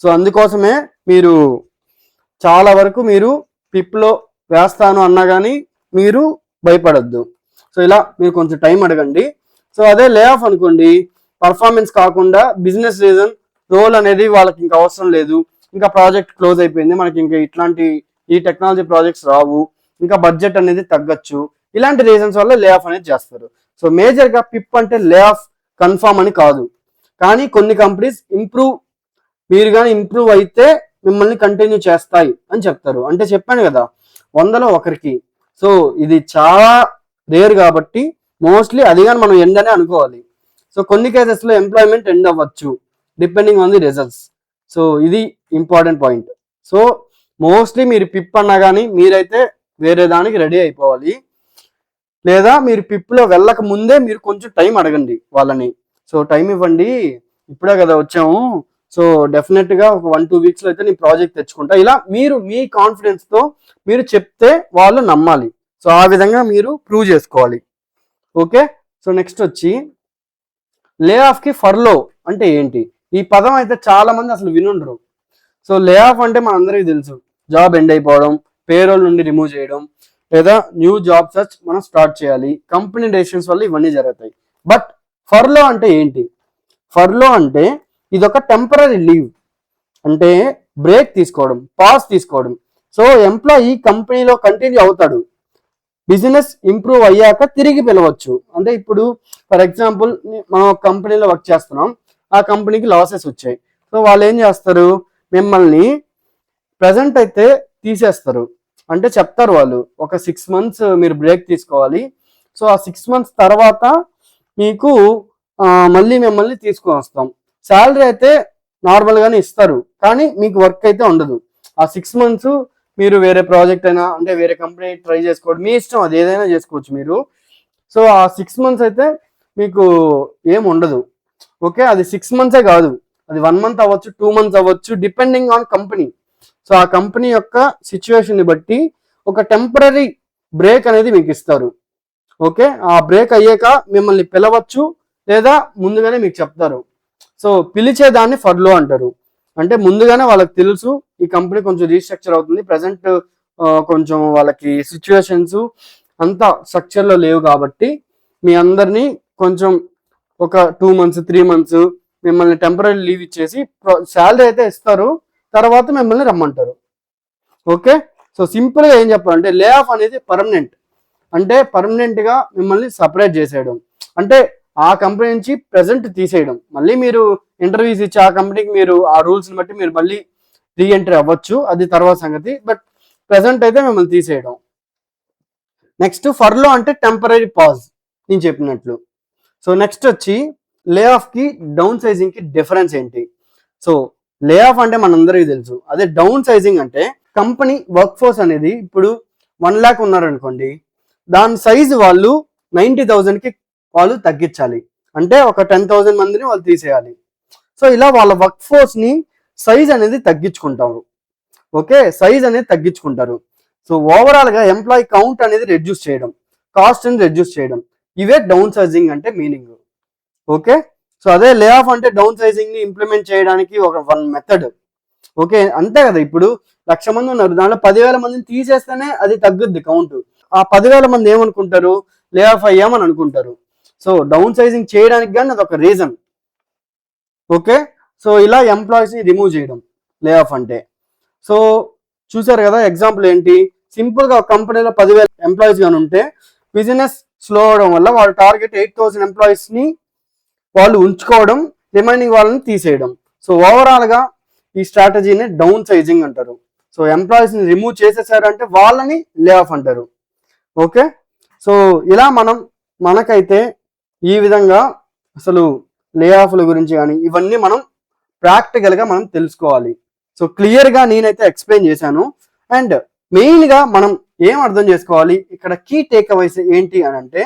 సో అందుకోసమే మీరు చాలా వరకు మీరు పిప్లో వేస్తాను అన్నా కానీ మీరు భయపడద్దు. సో ఇలా మీరు కొంచెం టైం అడగండి. సో అదే లే ఆఫ్ అనుకోండి, పర్ఫార్మెన్స్ కాకుండా బిజినెస్ రీజన్, రోల్ అనేది వాళ్ళకి ఇంకా అవసరం లేదు, ఇంకా ప్రాజెక్ట్ క్లోజ్ అయిపోయింది, మనకి ఇంకా ఈ టెక్నాలజీ ప్రాజెక్ట్స్ రావు, ఇంకా బడ్జెట్ అనేది తగ్గచ్చు, ఇలాంటి రీజన్స్ వల్ల లే ఆఫ్ అనేది చేస్తారు. సో మేజర్గా పిప్ అంటే లే ఆఫ్ కన్ఫామ్ అని కాదు, కానీ కొన్ని కంపెనీస్ మీరు కానీ ఇంప్రూవ్ అయితే మిమ్మల్ని కంటిన్యూ చేస్తాయి అని చెప్తారు. అంటే చెప్పాను కదా 100లో 1కి. సో ఇది చాలా రేర్ కాబట్టి మోస్ట్లీ అది కానీ మనం ఎండ్ అనే అనుకోవాలి. సో కొన్ని కేసెస్లో ఎంప్లాయ్మెంట్ ఎండ్ అవ్వచ్చు depending on the results. So ఇది ఇంపార్టెంట్ పాయింట్. సో మోస్ట్లీ మీరు పిప్ అన్నా కానీ మీరైతే వేరే దానికి రెడీ అయిపోవాలి, లేదా మీరు పిప్లో వెళ్ళక ముందే మీరు కొంచెం టైం అడగండి వాళ్ళని. సో టైం ఇవ్వండి, ఇప్పుడే కదా వచ్చాము, సో డెఫినెట్గా ఒక 1-2 weeksలో అయితే నేను ప్రాజెక్ట్ తెచ్చుకుంటా, ఇలా మీరు మీ కాన్ఫిడెన్స్తో మీరు చెప్తే వాళ్ళు నమ్మాలి. సో ఆ విధంగా మీరు ప్రూవ్ చేసుకోవాలి. ఓకే. సో నెక్స్ట్ వచ్చి లే ఆఫ్కి ఫర్లో అంటే ఏంటి? ఈ పదం అయితే చాలా మంది అసలు వినుండరు. సో లే ఆఫ్ అంటే మన అందరికీ తెలుసు, జాబ్ ఎండ్ అయిపోవడం, పేరోల్ నుండి రిమూవ్ చేయడం, లేదా న్యూ జాబ్ సర్చ్ మనం స్టార్ట్ చేయాలి, కంపెనీ డెసిషన్స్ వల్ల ఇవన్నీ జరుగుతాయి. బట్ ఫర్లో అంటే ఏంటి? ఫర్లో అంటే ఇదొక టెంపరీ లీవ్, అంటే బ్రేక్ తీసుకోవడం, పాస్ తీసుకోవడం. సో ఎంప్లాయీ కంపెనీలో కంటిన్యూ అవుతాడు, బిజినెస్ ఇంప్రూవ్ అయ్యాక తిరిగి పిలవచ్చు. అంటే ఇప్పుడు ఫర్ ఎగ్జాంపుల్ మనం ఒక కంపెనీలో వర్క్ చేస్తున్నాం, ఆ కంపెనీకి లాసెస్ వచ్చాయి. సో వాళ్ళు ఏం చేస్తారు, మిమ్మల్ని ప్రజెంట్ అయితే తీసేస్తారు. అంటే చెప్తారు వాళ్ళు ఒక 6 months మీరు బ్రేక్ తీసుకోవాలి. సో ఆ 6 months తర్వాత మీకు మళ్ళీ మిమ్మల్ని తీసుకొని వస్తాం. శాలరీ అయితే నార్మల్గానే ఇస్తారు, కానీ మీకు వర్క్ అయితే ఉండదు. ఆ 6 months మీరు వేరే ప్రాజెక్ట్ అయినా, అంటే వేరే కంపెనీ ట్రై చేసుకోవడం మీ ఇష్టం, అది ఏదైనా చేసుకోవచ్చు మీరు. సో ఆ 6 months అయితే మీకు ఏం ఉండదు. ఓకే, అది 6 months కాదు, అది 1 month అవ్వచ్చు, 2 months అవ్వచ్చు, డిపెండింగ్ ఆన్ కంపెనీ. సో ఆ కంపెనీ యొక్క సిచ్యువేషన్ని బట్టి ఒక టెంపరీ బ్రేక్ అనేది మీకు ఇస్తారు. ఓకే, ఆ బ్రేక్ అయ్యాక మిమ్మల్ని పిలవచ్చు, లేదా ముందుగానే మీకు చెప్తారు. సో పిలిచేదాన్ని ఫర్లో అంటారు. అంటే ముందుగానే వాళ్ళకి తెలుసు ఈ కంపెనీ కొంచెం రీస్ట్రక్చర్ అవుతుంది, ప్రజెంట్ కొంచెం వాళ్ళకి సిచ్యువేషన్స్ అంతా స్ట్రక్చర్లో లేవు కాబట్టి మీ అందరినీ కొంచెం ఒక 2 months 3 months మిమ్మల్ని టెంపరీ లీవ్ ఇచ్చేసి శాలరీ అయితే ఇస్తారు, తర్వాత మిమ్మల్ని రమ్మంటారు. ఓకే, సో సింపుల్గా ఏం చెప్పాలంటే లే ఆఫ్ అనేది పర్మనెంట్, అంటే పర్మనెంట్గా మిమ్మల్ని సపరేట్ చేసేయడం. అంటే ఆ కంపెనీ నుంచి ప్రెసెంట్ తీసేయడం. మళ్ళీ మీరు ఇంటర్వ్యూస్ ఇచ్చి ఆ కంపెనీకి మీరు ఆ రూల్స్ని బట్టి మీరు మళ్ళీ రీఎంట్రీ అవ్వచ్చు, అది తర్వాత సంగతి. బట్ ప్రెసెంట్ అయితే మిమ్మల్ని తీసేయడం. నెక్స్ట్ ఫర్లో అంటే టెంపరీ పాజ్, నేను చెప్పినట్లు. సో నెక్స్ట్ వచ్చి లే ఆఫ్కి డౌన్ సైజింగ్కి డిఫరెన్స్ ఏంటి? సో లే ఆఫ్ అంటే మనందరికీ తెలుసు. అదే డౌన్ సైజింగ్ అంటే కంపెనీ వర్క్ ఫోర్స్ అనేది ఇప్పుడు 1 lakh ఉన్నారనుకోండి, దాని సైజు వాళ్ళు 90,000కి వాళ్ళు తగ్గించాలి. అంటే ఒక 10,000 మందిని వాళ్ళు తీసేయాలి. సో ఇలా వాళ్ళ వర్క్ ఫోర్స్ని సైజ్ అనేది తగ్గించుకుంటారు. ఓకే, సైజ్ అనేది తగ్గించుకుంటారు. సో ఓవరాల్గా ఎంప్లాయీ కౌంట్ అనేది రెడ్యూస్ చేయడం, కాస్ట్ని రెడ్యూస్ చేయడం, ఇవే డౌన్ సైజింగ్ అంటే మీనింగ్. ఓకే, సో అదే లే ఆఫ్ అంటే డౌన్ సైజింగ్ని ఇంప్లిమెంట్ చేయడానికి ఒక 1 మెథడ్. ఓకే, అంతే కదా. ఇప్పుడు 1,00,000 మంది ఉన్నారు, దాంట్లో 10,000 మందిని తీసేస్తేనే అది తగ్గుద్ది కౌంట్. ఆ 10,000 మంది ఏమనుకుంటారు? లే ఆఫ్ అయ్యామని అనుకుంటారు. సో డౌన్ సైజింగ్ చేయడానికి కానీ అదొక రీజన్. ఓకే, సో ఇలా ఎంప్లాయీస్ని రిమూవ్ చేయడం లే ఆఫ్ అంటే. సో చూసారు కదా, ఎగ్జాంపుల్ ఏంటి? సింపుల్గా ఒక కంపెనీలో 10,000 ఎంప్లాయీస్ కానీ ఉంటే బిజినెస్ స్లో అవడం వల్ల వాళ్ళ టార్గెట్ 8,000 ఎంప్లాయీస్ని వాళ్ళు ఉంచుకోవడం, రిమైనింగ్ వాళ్ళని తీసేయడం. సో ఓవరాల్గా ఈ స్ట్రాటజీని డౌన్ సైజింగ్ అంటారు. సో ఎంప్లాయీస్ని రిమూవ్ చేసేసారంటే వాళ్ళని లే ఆఫ్ అంటారు. ఓకే, సో ఇలా మనకైతే ఈ విధంగా అసలు లే ఆఫ్ల గురించి కానీ ఇవన్నీ మనం ప్రాక్టికల్గా మనం తెలుసుకోవాలి. సో క్లియర్గా నేనైతే ఎక్స్ప్లెయిన్ చేశాను. అండ్ మెయిన్గా మనం ఏం అర్థం చేసుకోవాలి, ఇక్కడ కీ టేక్అవేస్ ఏంటి అని అంటే,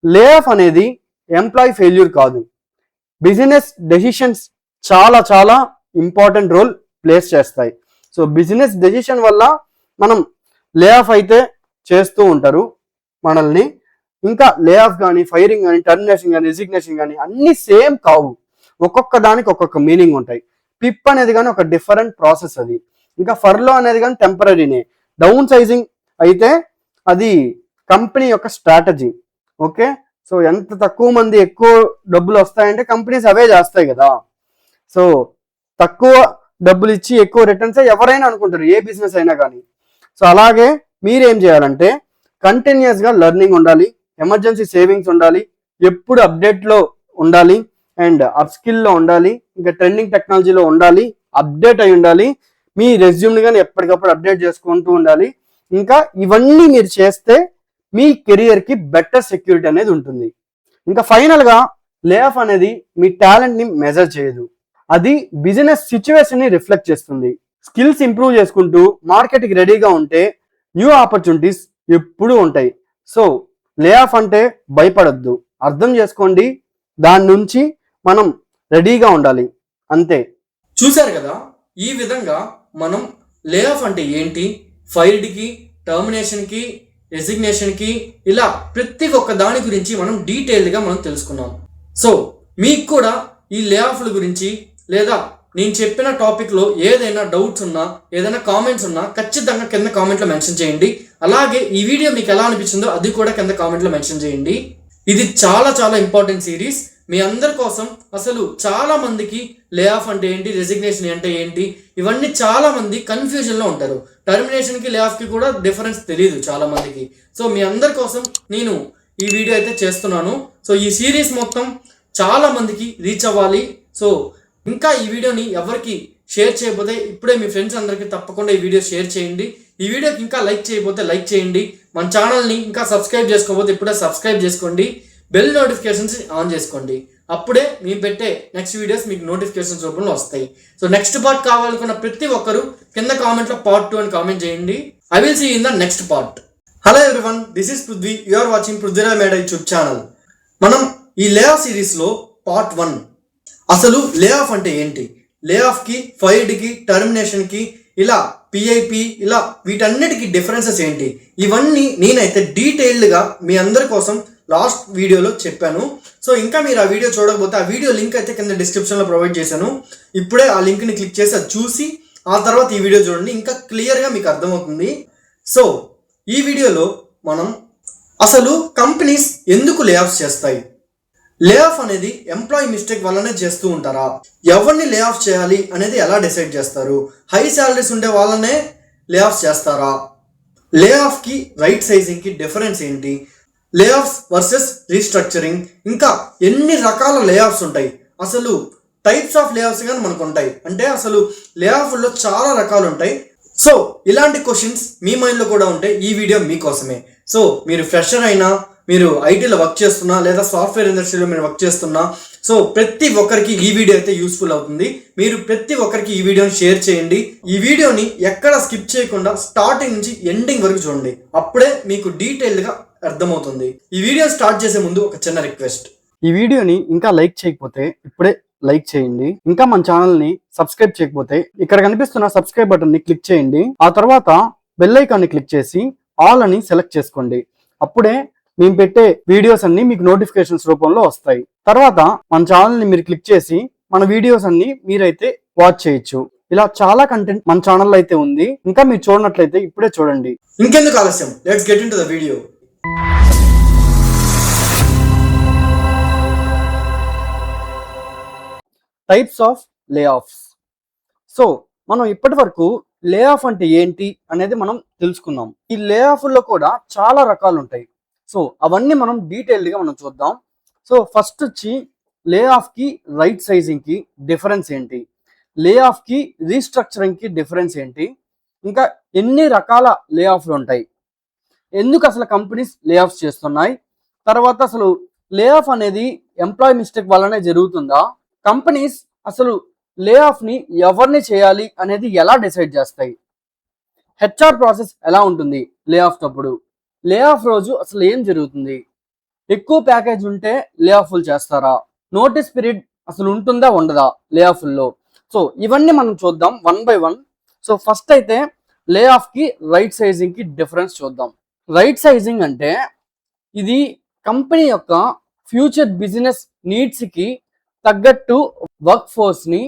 లే ఆఫ్ అనేది ఎంప్లాయీ ఫెయిల్యూర్ కాదు. బిజినెస్ డెసిషన్స్ చాలా చాలా ఇంపార్టెంట్ రోల్ ప్లేస్ చేస్తాయి. సో బిజినెస్ డెసిషన్ వల్ల మనం లే ఆఫ్ అయితే చేస్తూ ఉంటారు మనల్ని. ఇంకా లే ఆఫ్ కానీ, ఫైరింగ్ కానీ, టర్మినేషన్ కానీ, రిజిగ్నేషన్ కానీ అన్నీ సేమ్ కావు. ఒక్కొక్క దానికి ఒక్కొక్క మీనింగ్ ఉంటాయి. పిప్ అనేది కానీ ఒక డిఫరెంట్ ప్రాసెస్ అది. ఇంకా ఫర్లో అనేది కానీ టెంపరీనే. డౌన్ సైజింగ్ అయితే అది కంపెనీ యొక్క స్ట్రాటజీ. ఓకే, సో ఎంత తక్కువ మంది ఎక్కువ డబ్బులు వస్తాయంటే కంపెనీస్ అవే చేస్తాయి కదా. సో తక్కువ డబ్బులు ఇచ్చి ఎక్కువ రిటర్న్స్ ఎవరైనా అనుకుంటారు, ఏ బిజినెస్ అయినా కానీ. సో అలాగే మీరేం చేయాలంటే కంటిన్యూస్గా లెర్నింగ్ ఉండాలి, ఎమర్జెన్సీ సేవింగ్స్ ఉండాలి, ఎప్పుడు అప్డేట్లో ఉండాలి, అండ్ అప్ స్కిల్లో ఉండాలి, ఇంకా ట్రెండింగ్ టెక్నాలజీలో ఉండాలి, అప్డేట్ అయి ఉండాలి, మీ రెజ్యూమ్ని కానీ ఎప్పటికప్పుడు అప్డేట్ చేసుకుంటూ ఉండాలి. ఇంకా ఇవన్నీ మీరు చేస్తే మీ కెరియర్కి బెటర్ సెక్యూరిటీ అనేది ఉంటుంది. ఇంకా ఫైనల్గా లే ఆఫ్ అనేది మీ టాలెంట్ని మెజర్ చేయదు, అది బిజినెస్ సిచ్యువేషన్ని రిఫ్లెక్ట్ చేస్తుంది. స్కిల్స్ ఇంప్రూవ్ చేసుకుంటూ మార్కెట్కి రెడీగా ఉంటే న్యూ ఆపర్చునిటీస్ ఎప్పుడూ ఉంటాయి. సో లే ఆఫ్ అంటే భయపడద్దు, అర్థం చేసుకోండి, దాని నుంచి మనం రెడీగా ఉండాలి, అంతే. చూశారు కదా, ఈ విధంగా మనం లే ఆఫ్ అంటే ఏంటి, ఫైర్డ్కి, టర్మినేషన్కి, రెసిగ్నేషన్కి, ఇలా ప్రతి ఒక్క దాని గురించి మనం డీటెయిల్డ్గా మనం తెలుసుకున్నాం. సో మీకు కూడా ఈ లే ఆఫ్ల గురించి లేదా నేను చెప్పిన టాపిక్లో ఏదైనా డౌట్స్ ఉన్నా, ఏదైనా కామెంట్స్ ఉన్నా ఖచ్చితంగా కింద కామెంట్లో మెన్షన్ చేయండి. అలాగే ఈ వీడియో మీకు ఎలా అనిపించిందో అది కూడా కింద కామెంట్లో మెన్షన్ చేయండి. ఇది చాలా చాలా ఇంపార్టెంట్ సిరీస్ మీ అందరి కోసం. అసలు చాలా మందికి లే ఆఫ్ అంటే ఏంటి, రెసిగ్నేషన్ అంటే ఏంటి, ఇవన్నీ చాలా మంది కన్ఫ్యూజన్లో ఉంటారు. టర్మినేషన్కి లే ఆఫ్కి కూడా డిఫరెన్స్ తెలియదు చాలా మందికి. సో మీ అందరి కోసం నేను ఈ వీడియో అయితే చేస్తున్నాను. సో ఈ సిరీస్ మొత్తం చాలా మందికి రీచ్ అవ్వాలి. సో ఇంకా ఈ వీడియోని ఎవరికి షేర్ చేయకపోతే ఇప్పుడే మీ ఫ్రెండ్స్ అందరికీ తప్పకుండా ఈ వీడియో షేర్ చేయండి. ఈ వీడియోకి ఇంకా లైక్ చేయకపోతే లైక్ చేయండి. మన ఛానల్ని ఇంకా సబ్స్క్రైబ్ చేసుకోకపోతే ఇప్పుడే సబ్స్క్రైబ్ చేసుకోండి. బెల్ నోటిఫికేషన్స్ ఆన్ చేసుకోండి, అప్పుడే మేము పెట్టే నెక్స్ట్ వీడియోస్ మీకు నోటిఫికేషన్స్ రూపంలో వస్తాయి. సో నెక్స్ట్ పార్ట్ కావాలనుకున్న ప్రతి ఒక్కరు కింద కామెంట్లో పార్ట్ 2 అని కామెంట్ చేయండి. I will see in the next part. Hello everyone, this is Prithvi, you are watching Prithviraj Meda YouTube channel. మనం ఈ లే ఆఫ్ సిరీస్లో పార్ట్ 1 అసలు లే ఆఫ్ అంటే ఏంటి, లే ఆఫ్కి, ఫైర్డ్కి, టర్మినేషన్కి, ఇలా పిఐపి, ఇలా వీటన్నిటికీ డిఫరెన్సెస్ ఏంటి, ఇవన్నీ నేనైతే డీటెయిల్డ్గా మీ అందరి కోసం లాస్ట్ వీడియోలో చెప్పాను. సో ఇంకా మీరు ఆ వీడియో చూడకపోతే ఆ వీడియో లింక్ అయితే కింద డిస్క్రిప్షన్లో ప్రొవైడ్ చేశాను. ఇప్పుడే ఆ లింక్ని క్లిక్ చేసి అది చూసి ఆ తర్వాత ఈ వీడియో చూడండి, ఇంకా క్లియర్గా మీకు అర్థమవుతుంది. సో ఈ వీడియోలో మనం అసలు కంపెనీస్ ఎందుకు లే ఆఫ్స్ చేస్తాయి, లే ఆఫ్ అనేది ఎంప్లాయీ మిస్టేక్ వల్లనే చేస్తూ ఉంటారా, ఎవరిని లే ఆఫ్ చేయాలి అనేది ఎలా డిసైడ్ చేస్తారు, హై శాలరీస్ ఉండే వాళ్ళనే లే ఆఫ్ చేస్తారా, లే ఆఫ్కి రైట్ సైజింగ్కి డిఫరెన్స్ ఏంటి, లే ఆఫ్స్ వర్సెస్ రీస్ట్రక్చరింగ్, ఇంకా ఎన్ని రకాల లే ఆఫ్స్ ఉంటాయి, అసలు టైప్స్ ఆఫ్ లే ఆఫ్స్ కానీ మనకు ఉంటాయి. అంటే అసలు లే ఆఫ్లో చాలా రకాలు ఉంటాయి. సో ఇలాంటి క్వశ్చన్స్ మీ మైండ్లో కూడా ఉంటాయి. ఈ వీడియో మీకోసమే. సో మీరు ఫ్రెషర్ అయినా, మీరు ఐటీలో వర్క్ చేస్తున్నా, లేదా సాఫ్ట్వేర్ ఇండస్ట్రీలో మీరు వర్క్ చేస్తున్నా, సో ప్రతి ఒక్కరికి ఈ వీడియో అయితే యూస్ఫుల్ అవుతుంది. మీరు ప్రతి ఒక్కరికి ఈ వీడియోని షేర్ చేయండి. ఈ వీడియోని ఎక్కడ స్కిప్ చేయకుండా స్టార్టింగ్ నుంచి ఎండింగ్ వరకు చూడండి. అప్పుడే మీకు డీటెయిల్డ్గా అర్థమవుతుంది. ఈ వీడియో స్టార్ట్ చేసే ముందు ఒక చిన్న రిక్వెస్ట్. ఈ వీడియోని ఇంకా లైక్ చేయకపోతే ఇప్పుడే లైక్ చేయండి. ఇంకా మన ఛానల్ ని సబ్స్క్రైబ్ చేయకపోతే ఇక్కడ కనిపిస్తున్న సబ్స్క్రైబ్ బటన్ ని క్లిక్ చేయండి. ఆ తర్వాత బెల్ ఐకాన్ ని క్లిక్ చేసి ఆల్ అని సెలెక్ట్ చేసుకోండి. అప్పుడే మేము పెట్టే వీడియోస్ అన్ని మీకు నోటిఫికేషన్స్ రూపంలో వస్తాయి. తర్వాత మన ఛానల్ ని మీరు క్లిక్ చేసి మన వీడియోస్ అన్ని మీరైతే వాచ్ చేయొచ్చు. ఇలా చాలా కంటెంట్ మన ఛానల్లో అయితే ఉంది. ఇంకా మీరు చూడనట్లయితే ఇప్పుడే చూడండి. ఇంకెందుకు ఆలస్యం, let's get into the video. Types of లే ఆఫ్స్. సో మనం ఇప్పటి వరకు లే ఆఫ్ అంటే ఏంటి అనేది మనం తెలుసుకున్నాం. ఈ లే ఆఫ్లో కూడా చాలా రకాలు ఉంటాయి. సో అవన్నీ మనం డీటెయిల్డ్గా మనం చూద్దాం. సో ఫస్ట్ వచ్చి లే ఆఫ్కి రైట్ సైజింగ్కి డిఫరెన్స్ ఏంటి, లే ఆఫ్కి రీస్ట్రక్చరింగ్కి డిఫరెన్స్ ఏంటి, ఇంకా ఎన్ని రకాల లే ఆఫ్లు ఉంటాయి, ఎందుకు అసలు కంపెనీస్ లే ఆఫ్స్ చేస్తున్నాయి, తర్వాత అసలు లే ఆఫ్ అనేది ఎంప్లాయీ మిస్టేక్ వల్లనే జరుగుతుందా, కంపెనీస్ అసలు లే ఆఫ్ ని ఎవరిని చేయాలి అనేది ఎలా డిసైడ్ చేస్తాయి, హెచ్ఆర్ ప్రాసెస్ ఎలా ఉంటుంది లే ఆఫ్ అప్పుడు, లే ఆఫ్ రోజు అసలు ఏం జరుగుతుంది, ఎక్కువ ప్యాకేజ్ ఉంటే లే ఆఫ్లు చేస్తారా, నోటీస్ పీరియడ్ అసలు ఉంటుందా ఉండదా లే ఆఫ్ల్లో. సో ఇవన్నీ మనం చూద్దాం one by one. So first అయితే లే ఆఫ్ కి రైట్ సైజింగ్ కి డిఫరెన్స్ చూద్దాం. రైట్ సైజింగ్ అంటే ఇది కంపెనీ యొక్క ఫ్యూచర్ బిజినెస్ నీడ్స్ కి తగ్గట్టు వర్క్ ఫోర్స్ ని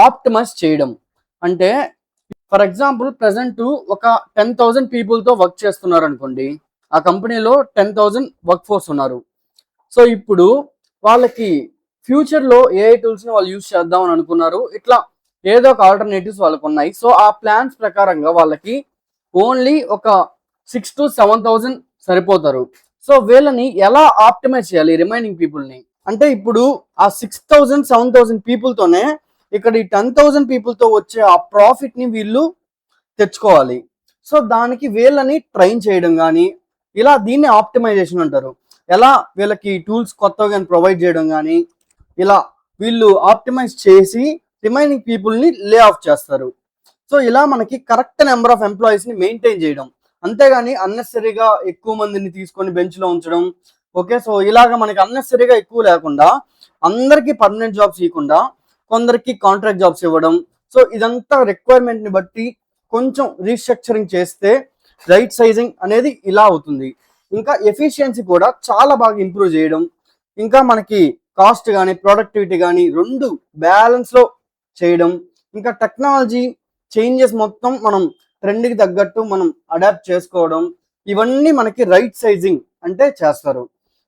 ఆప్టిమైజ్ చేయడం. అంటే ఫర్ ఎగ్జాంపుల్ ప్రెసెంట్ ఒక 10,000 పీపుల్తో వర్క్ చేస్తున్నారు అనుకోండి. ఆ కంపెనీలో 10,000 వర్క్ ఫోర్స్ ఉన్నారు. సో ఇప్పుడు వాళ్ళకి ఫ్యూచర్లో ఏఐ టూల్స్ని వాళ్ళు యూజ్ చేద్దాం అని అనుకున్నారు. ఇట్లా ఏదో ఒక ఆల్టర్నేటివ్స్ వాళ్ళకు ఉన్నాయి. సో ఆ ప్లాన్స్ ప్రకారంగా వాళ్ళకి ఓన్లీ ఒక 6,000 to 7,000 సరిపోతారు. సో వీళ్ళని ఎలా ఆప్టిమైజ్ చేయాలి రిమైనింగ్ పీపుల్ని అంటే ఇప్పుడు ఆ 6,000 7,000 పీపుల్తోనే ఇక్కడ ఈ 10,000 పీపుల్తో వచ్చే ఆ ప్రాఫిట్ని వీళ్ళు తెచ్చుకోవాలి. సో దానికి వీళ్ళని ట్రైన్ చేయడం కానీ ఇలా దీన్ని ఆప్టిమైజేషన్ అంటారు. ఎలా వీళ్ళకి టూల్స్ కొత్తగా ప్రొవైడ్ చేయడం కానీ ఇలా వీళ్ళు ఆప్టిమైజ్ చేసి రిమైనింగ్ పీపుల్ని లే ఆఫ్ చేస్తారు. సో ఇలా మనకి కరెక్ట్ నెంబర్ ఆఫ్ ఎంప్లాయీస్ని మెయింటైన్ చేయడం, అంతేగాని అన్నెసరీగా ఎక్కువ మందిని తీసుకొని బెంచ్లో ఉంచడం. ఓకే, సో ఇలాగ మనకి అన్నెసరీగా ఎక్కువ లేకుండా అందరికీ పర్మనెంట్ జాబ్స్ ఇవ్వకుండా కొందరికి కాంట్రాక్ట్ జాబ్స్ ఇవ్వడం. సో ఇదంతా రిక్వైర్మెంట్ని బట్టి కొంచెం రీస్ట్రక్చరింగ్ చేస్తే రైట్ సైజింగ్ అనేది ఇలా అవుతుంది. ఇంకా ఎఫిషియన్సీ కూడా చాలా బాగా ఇంప్రూవ్ చేయడం, ఇంకా మనకి కాస్ట్ కానీ ప్రొడక్టివిటీ కానీ రెండు బ్యాలెన్స్లో చేయడం, ఇంకా టెక్నాలజీ చేంజెస్ మొత్తం మనం ట్రెండ్కి తగ్గట్టు మనం అడాప్ట్ చేసుకోవడం, ఇవన్నీ మనకి రైట్ సైజింగ్ అంటే చేస్తారు.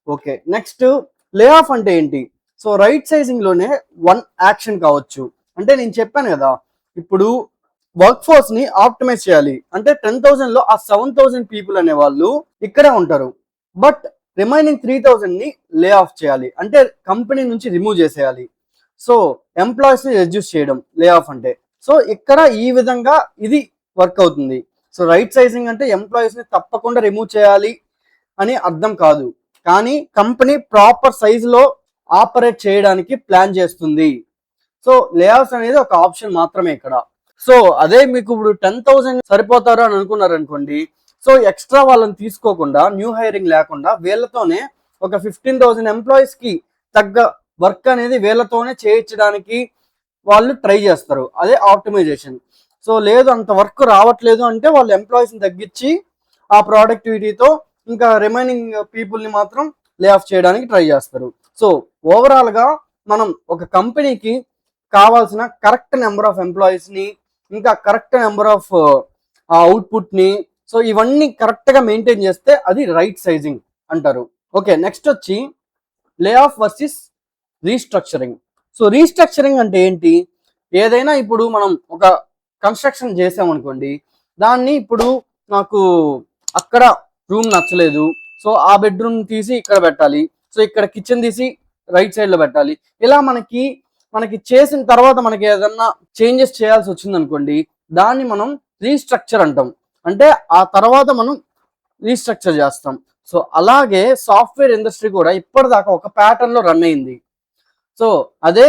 ఓకే, నెక్స్ట్ లే ఆఫ్ అంటే ఏంటి. సో రైట్ సైజింగ్లోనే వన్ యాక్షన్ కావచ్చు. అంటే నేను చెప్పాను కదా, ఇప్పుడు వర్క్ ఫోర్స్ని ఆప్టిమైజ్ చేయాలి అంటే 10,000లో ఆ 7,000 పీపుల్ అనే వాళ్ళు ఇక్కడే ఉంటారు. బట్ రిమైనింగ్ 3,000ని లే ఆఫ్ చేయాలి అంటే కంపెనీ నుంచి రిమూవ్ చేసేయాలి. సో ఎంప్లాయీస్ని రెడ్యూస్ చేయడం లే ఆఫ్ అంటే. సో ఇక్కడ ఈ విధంగా ఇది వర్క్ అవుతుంది. సో రైట్ సైజింగ్ అంటే ఎంప్లాయీస్ని తప్పకుండా రిమూవ్ చేయాలి అని అర్థం కాదు, కానీ కంపెనీ ప్రాపర్ సైజులో ఆపరేట్ చేయడానికి ప్లాన్ చేస్తుంది. సో లే ఆఫ్స్ అనేది ఒక ఆప్షన్ మాత్రమే ఇక్కడ. సో అదే మీకు ఇప్పుడు 10,000 సరిపోతారు అని అనుకున్నారు అనుకోండి. సో ఎక్స్ట్రా వాళ్ళని తీసుకోకుండా న్యూ హైరింగ్ లేకుండా వీళ్ళతోనే ఒక 15,000 ఎంప్లాయీస్కి తగ్గ వర్క్ అనేది వీళ్ళతోనే చేయించడానికి వాళ్ళు ట్రై చేస్తారు. అదే ఆప్టిమైజేషన్. సో లేదు అంత వర్క్ రావట్లేదు అంటే వాళ్ళు ఎంప్లాయీస్ని తగ్గించి ఆ ప్రొడక్టివిటీతో ఇంకా రిమైనింగ్ పీపుల్ని మాత్రం లే ఆఫ్ చేయడానికి ట్రై చేస్తారు. సో ఓవరాల్గా మనం ఒక కంపెనీకి కావాల్సిన కరెక్ట్ నెంబర్ ఆఫ్ ఎంప్లాయీస్ని ఇంకా కరెక్ట్ నెంబర్ ఆఫ్ అవుట్పుట్ని సో ఇవన్నీ కరెక్ట్గా మెయింటైన్ చేస్తే అది రైట్ సైజింగ్ అంటారు. ఓకే, నెక్స్ట్ వచ్చి lay off versus restructuring. So restructuring అంటే ఏంటి, ఏదైనా ఇప్పుడు మనం ఒక కన్స్ట్రక్షన్ చేసామనుకోండి, దాన్ని ఇప్పుడు నాకు అక్కడ రూమ్ నచ్చలేదు, సో ఆ బెడ్రూమ్ తీసి ఇక్కడ పెట్టాలి, సో ఇక్కడ కిచెన్ తీసి రైట్ సైడ్ లో పెట్టాలి. ఇలా మనకి చేసిన తర్వాత మనకి ఏదన్నా చేంజెస్ చేయాల్సి వచ్చింది అనుకోండి, దాన్ని మనం రీస్ట్రక్చర్ అంటాం. అంటే ఆ తర్వాత మనం రీస్ట్రక్చర్ చేస్తాం. సో అలాగే సాఫ్ట్వేర్ ఇండస్ట్రీ కూడా ఇప్పటిదాకా ఒక ప్యాటర్న్ లో రన్ అయింది. సో అదే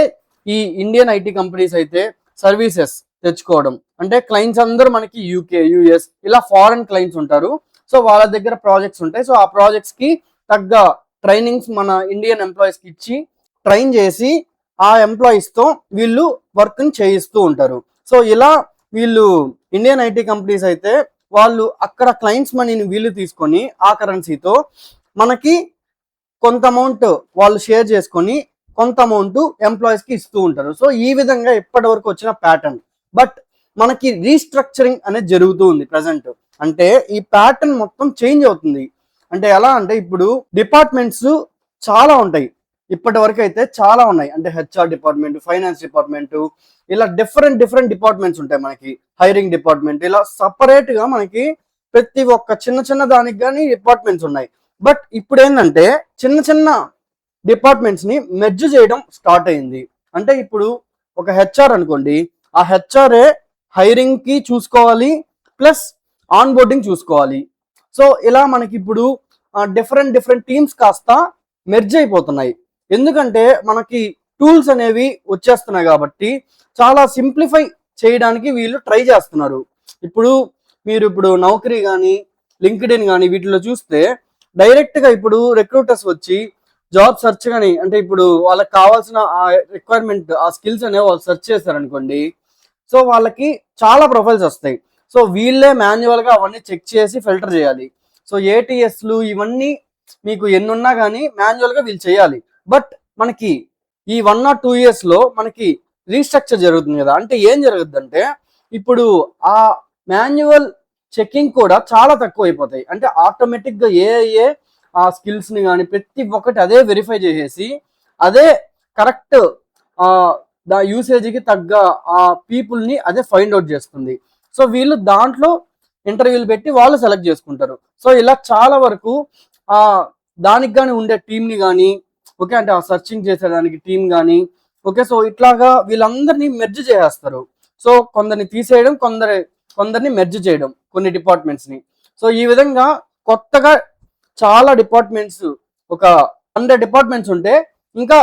ఈ ఇండియన్ ఐటీ కంపెనీస్ అయితే సర్వీసెస్ తెచ్చుకోవడం, అంటే క్లయింట్స్ అందరూ మనకి యూకే, యుఎస్ ఇలా ఫారెన్ క్లయింట్స్ ఉంటారు. సో వాళ్ళ దగ్గర ప్రాజెక్ట్స్ ఉంటాయి. సో ఆ ప్రాజెక్ట్స్ కి తగ్గ ట్రైనింగ్స్ మన ఇండియన్ ఎంప్లాయీస్ కి ఇచ్చి ట్రైన్ చేసి ఆ ఎంప్లాయీస్ తో వీళ్ళు వర్క్ ని చేయిస్తూ ఉంటారు. సో ఇలా వీళ్ళు ఇండియన్ ఐటీ కంపెనీస్ అయితే వాళ్ళు అక్కడ క్లయింట్స్ మనీని వీళ్ళు తీసుకొని ఆ కరెన్సీతో మనకి కొంత అమౌంట్ వాళ్ళు షేర్ చేసుకొని కొంత అమౌంట్ ఎంప్లాయీస్ కి ఇస్తూ ఉంటారు. సో ఈ విధంగా ఇప్పటి వరకు వచ్చిన ప్యాటర్న్. బట్ మనకి రీస్ట్రక్చరింగ్ అనేది జరుగుతూ ఉంది ప్రజెంట్. అంటే ఈ ప్యాటర్న్ మొత్తం చేంజ్ అవుతుంది. అంటే ఎలా అంటే ఇప్పుడు డిపార్ట్మెంట్స్ చాలా ఉంటాయి, ఇప్పటి వరకు అయితే చాలా ఉన్నాయి. అంటే హెచ్ఆర్ డిపార్ట్మెంట్, ఫైనాన్స్ డిపార్ట్మెంట్, ఇలా డిఫరెంట్ డిపార్ట్మెంట్స్ ఉంటాయి మనకి. హైరింగ్ డిపార్ట్మెంట్, ఇలా సపరేట్ గా మనకి ప్రతి ఒక్క చిన్న దానికి కానీ డిపార్ట్మెంట్స్ ఉన్నాయి. బట్ ఇప్పుడు ఏంటంటే చిన్న డిపార్ట్మెంట్స్ ని మెర్జ్ చేయడం స్టార్ట్ అయింది. అంటే ఇప్పుడు ఒక హెచ్ఆర్ అనుకోండి, ఆ హెచ్ఆర్ఏ హైరింగ్ కి చూసుకోవాలి, ప్లస్ ఆన్ బోర్డింగ్ చూసుకోవాలి. సో ఇలా మనకి ఇప్పుడు డిఫరెంట్ టీమ్స్ కాస్త మెర్జ్ అయిపోతున్నాయి. ఎందుకంటే మనకి టూల్స్ అనేవి వచ్చేస్తున్నాయి కాబట్టి చాలా సింప్లిఫై చేయడానికి వీళ్ళు ట్రై చేస్తున్నారు. మీరు నౌకరీ కానీ, లింక్డ్ఇన్ కానీ వీటిలో చూస్తే డైరెక్ట్ గా ఇప్పుడు రిక్రూటర్స్ వచ్చి జాబ్ సెర్చ్ కానీ, అంటే ఇప్పుడు వాళ్ళకి కావాల్సిన ఆ రిక్వైర్మెంట్, ఆ స్కిల్స్ అనేవి వాళ్ళు సెర్చ్ చేశారనుకోండి, సో వాళ్ళకి చాలా ప్రొఫైల్స్ వస్తాయి. సో వీళ్ళే మాన్యువల్ గా అవన్నీ చెక్ చేసి ఫిల్టర్ చేయాలి. సో ఏటీఎస్లు ఇవన్నీ మీకు ఎన్నున్నా కానీ మాన్యువల్ గా వీళ్ళు చేయాలి. బట్ మనకి ఈ 1 or 2 years లో మనకి రీస్ట్రక్చర్ జరుగుతుంది కదా. అంటే ఏం జరుగుద్ది అంటే ఇప్పుడు ఆ మాన్యువల్ చెకింగ్ కూడా చాలా తక్కువ అయిపోతాయి. అంటే ఆటోమేటిక్ గా ఏ ఆ స్కిల్స్ ని కానీ ప్రతి ఒక్కటి అదే వెరిఫై చేసేసి అదే కరెక్ట్ యూసేజ్ కి తగ్గ ఆ పీపుల్ ని అదే ఫైండ్ అవుట్ చేస్తుంది. సో వీళ్ళు దాంట్లో ఇంటర్వ్యూలు పెట్టి వాళ్ళు సెలెక్ట్ చేసుకుంటారు. సో ఇలా చాలా వరకు ఆ దానికి కానీ ఉండే టీమ్ ని కానీ, ఓకే, అంటే ఆ సర్చింగ్ చేసేదానికి టీం కానీ, ఓకే, సో ఇట్లాగా వీళ్ళందరినీ మెర్జ్ చేసేస్తారు. సో కొందరిని తీసేయడం, కొందరిని మెర్జ్ చేయడం కొన్ని డిపార్ట్మెంట్స్ ని. సో ఈ విధంగా కొత్తగా చాలా డిపార్ట్మెంట్స్, ఒక 100 డిపార్ట్మెంట్స్ ఉంటే ఇంకా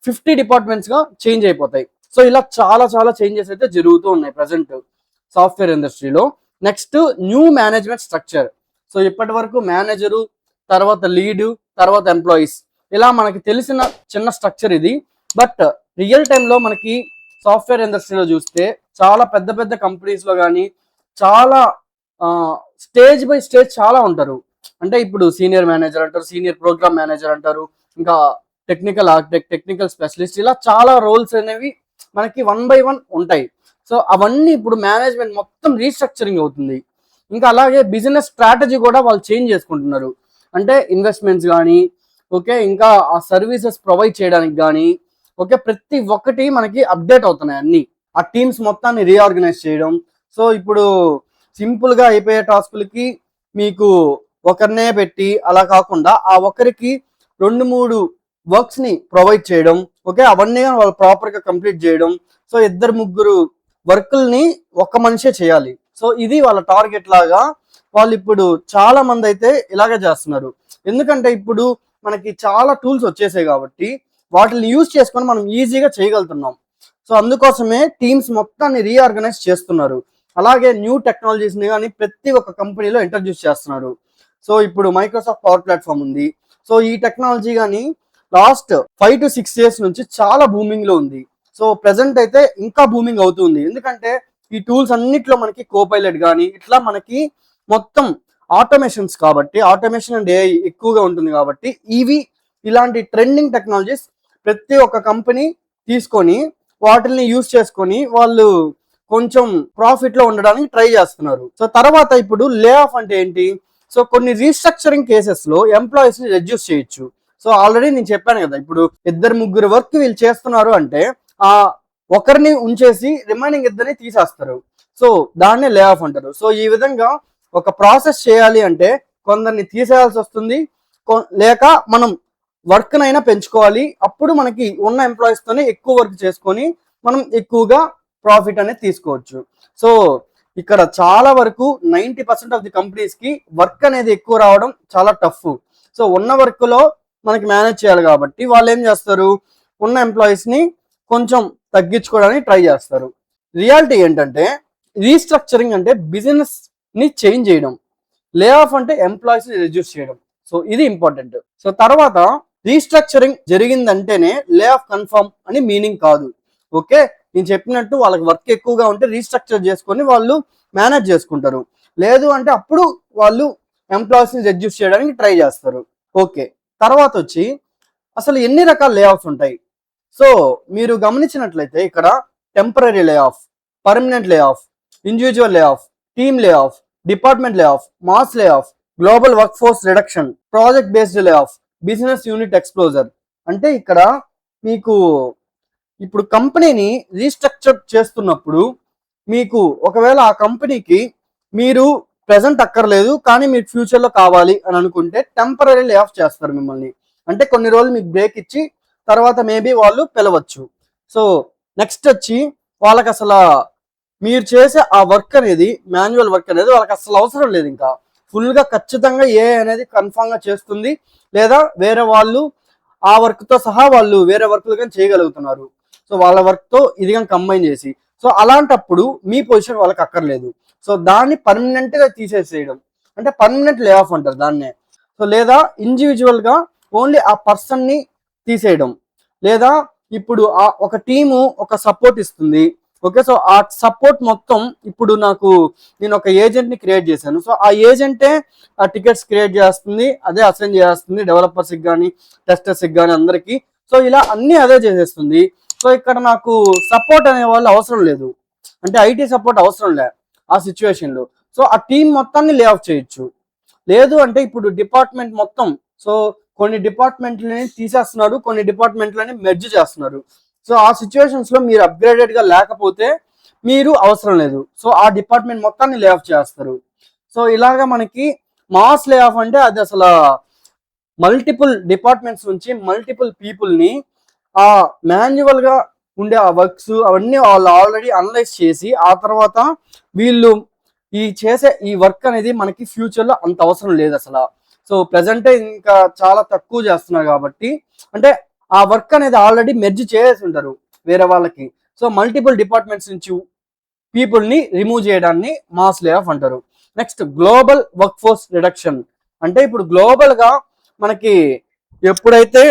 50 డిపార్ట్మెంట్స్ గా చేంజ్ అయిపోతాయి. సో ఇలా చాలా చేంజెస్ అయితే జరుగుతూ ఉన్నాయి ప్రజెంట్ సాఫ్ట్వేర్ ఇండస్ట్రీలో. Next new management structure. So ఇప్పటి వరకు మేనేజరు, తర్వాత లీడు, తర్వాత ఎంప్లాయీస్, ఇలా మనకి తెలిసిన చిన్న స్ట్రక్చర్ ఇది. బట్ రియల్ టైంలో మనకి సాఫ్ట్వేర్ ఇండస్ట్రీలో చూస్తే చాలా పెద్ద కంపెనీస్ లో కానీ చాలా స్టేజ్ బై స్టేజ్ చాలా ఉంటారు. అంటే ఇప్పుడు సీనియర్ మేనేజర్ అంటారు, సీనియర్ ప్రోగ్రామ్ మేనేజర్ అంటారు, ఇంకా టెక్నికల్ ఆర్కిటెక్ట్, టెక్నికల్ స్పెషలిస్ట్, ఇలా చాలా రోల్స్ అనేవి మనకి 1 by 1 ఉంటాయి. సో అవన్నీ ఇప్పుడు మేనేజ్మెంట్ మొత్తం రీస్ట్రక్చరింగ్ అవుతుంది. ఇంకా అలాగే బిజినెస్ స్ట్రాటజీ కూడా వాళ్ళు చేంజ్ చేసుకుంటున్నారు. అంటే ఇన్వెస్ట్మెంట్స్ కానీ, ఓకే, ఇంకా ఆ సర్వీసెస్ ప్రొవైడ్ చేయడానికి కానీ, ఓకే, ప్రతి ఒక్కటి మనకి అప్డేట్ అవుతున్నాయి అన్ని. ఆ టీమ్స్ మొత్తాన్ని రీఆర్గనైజ్ చేయడం. సో ఇప్పుడు సింపుల్ గా అయిపోయే టాస్కులకి మీకు ఒకరినే పెట్టి అలా కాకుండా ఆ ఒకరికి 2-3 వర్క్స్ ని ప్రొవైడ్ చేయడం, ఓకే, అవన్నీ వాళ్ళు ప్రాపర్ గా కంప్లీట్ చేయడం. సో 2-3 వర్కుల్ని ఒక మనిషే చేయాలి. సో ఇది వాళ్ళ టార్గెట్ లాగా వాళ్ళు ఇప్పుడు చాలా మంది అయితే ఇలాగే చేస్తున్నారు. ఎందుకంటే ఇప్పుడు మనకి చాలా టూల్స్ వచ్చేసాయి కాబట్టి వాటిని యూజ్ చేసుకొని మనం ఈజీగా చేయగలుగుతున్నాం. సో అందుకోసమే టీమ్స్ మొత్తాన్ని రీఆర్గనైజ్ చేస్తున్నారు. అలాగే న్యూ టెక్నాలజీస్ ని కానీ ప్రతి ఒక్క కంపెనీలో ఇంట్రడ్యూస్ చేస్తున్నారు. సో ఇప్పుడు మైక్రోసాఫ్ట్ పవర్ ప్లాట్ఫామ్ ఉంది. సో ఈ టెక్నాలజీ కానీ లాస్ట్ 5 to 6 years నుంచి చాలా బూమింగ్ లో ఉంది. సో ప్రెసెంట్ అయితే ఇంకా బూమింగ్ అవుతుంది. ఎందుకంటే ఈ టూల్స్ అన్నిట్లో మనకి కోపైలట్ కానీ ఇట్లా మనకి మొత్తం ఆటోమేషన్స్ కాబట్టి, ఆటోమేషన్ అండ్ ఏఐ ఎక్కువగా ఉంటుంది కాబట్టి ఇలాంటి ట్రెండింగ్ టెక్నాలజీస్ ప్రతి ఒక్క కంపెనీ తీసుకొని వాటిని యూజ్ చేసుకొని వాళ్ళు కొంచెం ప్రాఫిట్ లో ఉండడానికి ట్రై చేస్తున్నారు. సో తర్వాత ఇప్పుడు లే ఆఫ్ అంటే ఏంటి? సో కొన్ని రీస్ట్రక్చరింగ్ కేసెస్ లో ఎంప్లాయీస్ ని రెడ్యూస్ చేయొచ్చు. సో ఆల్రెడీ నేను చెప్పాను కదా, ఇప్పుడు 2-3 వర్క్ వీళ్ళు చేస్తున్నారు అంటే ఆ ఒకరిని ఉంచేసి రిమైనింగ్ 2ని తీసేస్తారు. సో దాన్నే లే ఆఫ్ అంటారు. సో ఈ విధంగా ఒక ప్రాసెస్ చేయాలి అంటే కొందరిని తీసేయాల్సి వస్తుంది, లేక మనం వర్క్ నైనా పెంచుకోవాలి. అప్పుడు మనకి ఉన్న ఎంప్లాయీస్ తోనే ఎక్కువ వర్క్ చేసుకొని మనం ఎక్కువగా ప్రాఫిట్ అనేది తీసుకోవచ్చు. సో ఇక్కడ చాలా వరకు 90% ఆఫ్ ది కంపెనీస్ కి వర్క్ అనేది ఎక్కువ రావడం చాలా టఫ్. సో ఉన్న వర్క్ లో మనకి మేనేజ్ చేయాలి కాబట్టి వాళ్ళు ఏం చేస్తారు, ఉన్న ఎంప్లాయీస్ ని కొంచెం తగ్గించుకోవడానికి ట్రై చేస్తారు. రియాలిటీ ఏంటంటే రీస్ట్రక్చరింగ్ అంటే బిజినెస్ ని చేంజ్ చేయడం, లే ఆఫ్ అంటే ఎంప్లాయీస్ ని రిడ్యూస్ చేయడం. సో ఇది ఇంపార్టెంట్. సో తర్వాత రీస్ట్రక్చరింగ్ జరిగిందంటేనే లే ఆఫ్ కన్ఫర్మ్ అని మీనింగ్ కాదు. ఓకే, నేను చెప్పినట్టు వాళ్ళకి వర్క్ ఎక్కువగా ఉంటే రీస్ట్రక్చర్ చేసుకొని వాళ్ళు మేనేజ్ చేసుకుంటారు. లేదు అంటే అప్పుడు వాళ్ళు ఎంప్లాయీస్ ని రెడ్యూస్ చేయడానికి ట్రై చేస్తారు. ఓకే, తర్వాత వచ్చి అసలు ఎన్ని రకాల లే ఆఫ్స్ ఉంటాయి? సో మీరు గమనించినట్లయితే ఇక్కడ temporary lay off, permanent lay off, individual lay off, team lay off, department lay off, mass lay off, global work force reduction, project based lay off, business unit ఎక్స్ప్లోజర్. అంటే ఇక్కడ మీకు ఇప్పుడు కంపెనీని రీస్ట్రక్చర్ చేస్తున్నప్పుడు మీకు ఒకవేళ ఆ కంపెనీకి మీరు ప్రెసెంట్ అక్కర్లేదు కానీ మీకు ఫ్యూచర్లో కావాలి అని అనుకుంటే టెంపరీ లే ఆఫ్ చేస్తారు మిమ్మల్ని. అంటే కొన్ని రోజులు మీకు బ్రేక్ ఇచ్చి తర్వాత మేబీ వాళ్ళు పిలవచ్చు. సో నెక్స్ట్ వచ్చి వాళ్ళకి అసలు మీరు చేసే ఆ వర్క్ అనేది, మాన్యువల్ వర్క్ అనేది వాళ్ళకి అసలు అవసరం లేదు. ఇంకా ఫుల్గా ఖచ్చితంగా ఏ అనేది కన్ఫామ్గా చేస్తుంది, లేదా వేరే వాళ్ళు ఆ వర్క్తో సహా వాళ్ళు వేరే వర్క్లు కానీ చేయగలుగుతున్నారు. సో వాళ్ళ వర్క్తో ఇది కానీ కంబైన్ చేసి, సో అలాంటప్పుడు మీ పొజిషన్ వాళ్ళకి అక్కర్లేదు. సో దాన్ని పర్మనెంట్గా తీసేసేయడం అంటే పర్మనెంట్ లే ఆఫ్ అంటారు దాన్నే. సో లేదా ఇండివిజువల్గా ఓన్లీ ఆ పర్సన్ని తీసేయడం, లేదా ఇప్పుడు ఆ ఒక టీము ఒక సపోర్ట్ ఇస్తుంది. ఓకే, సో ఆ సపోర్ట్ మొత్తం ఇప్పుడు నేను ఒక ఏజెంట్ ని క్రియేట్ చేశాను. సో ఆ ఏజెంటే ఆ టికెట్స్ క్రియేట్ చేస్తుంది, అదే అసైన్ చేస్తుంది డెవలపర్స్కి కానీ టెస్టర్స్కి కానీ అందరికీ. సో ఇలా అన్ని అదే చేసేస్తుంది. సో ఇక్కడ నాకు సపోర్ట్ అనే వాళ్ళు అవసరం లేదు, అంటే ఐటీ సపోర్ట్ అవసరం లే ఆ సిచ్యువేషన్లో. సో ఆ టీం మొత్తాన్ని లే ఆఫ్ చేయొచ్చు. లేదు అంటే ఇప్పుడు డిపార్ట్మెంట్ మొత్తం, సో కొన్ని డిపార్ట్మెంట్లని తీసేస్తున్నారు, కొన్ని డిపార్ట్మెంట్లని మెర్జ్ చేస్తున్నారు. సో ఆ సిచ్యువేషన్స్ లో మీరు అప్గ్రేడెడ్ గా లేకపోతే మీరు అవసరం లేదు, సో ఆ డిపార్ట్మెంట్ మొత్తాన్ని లే ఆఫ్ చేస్తారు. సో ఇలాగా మనకి మాస్ లే ఆఫ్ అంటే అది అసలు మల్టిపుల్ డిపార్ట్మెంట్స్ నుంచి మల్టిపుల్ పీపుల్ ని ఆ మాన్యువల్ గా ఉండే ఆ వర్క్స్ అవన్నీ వాళ్ళు ఆల్రెడీ అనలైజ్ చేసి ఆ తర్వాత వీళ్ళు చేసే ఈ వర్క్ అనేది మనకి ఫ్యూచర్ లో అంత అవసరం లేదు అసలు. సో ప్రెసెంటే ఇంకా చాలా తక్కువ చేస్తున్నారు కాబట్టి, అంటే ఆ వర్క్ అనేది ఆల్రెడీ మెర్జ్ చేసి ఉంటారు వేరే వాళ్ళకి. సో మల్టిపుల్ డిపార్ట్మెంట్స్ నుంచి పీపుల్ ని రిమూవ్ చేయడాన్ని మాస్ లే ఆఫ్ అంటారు. Next global work force reduction. అంటే ఇప్పుడు గ్లోబల్ గా మనకి ఎప్పుడైతే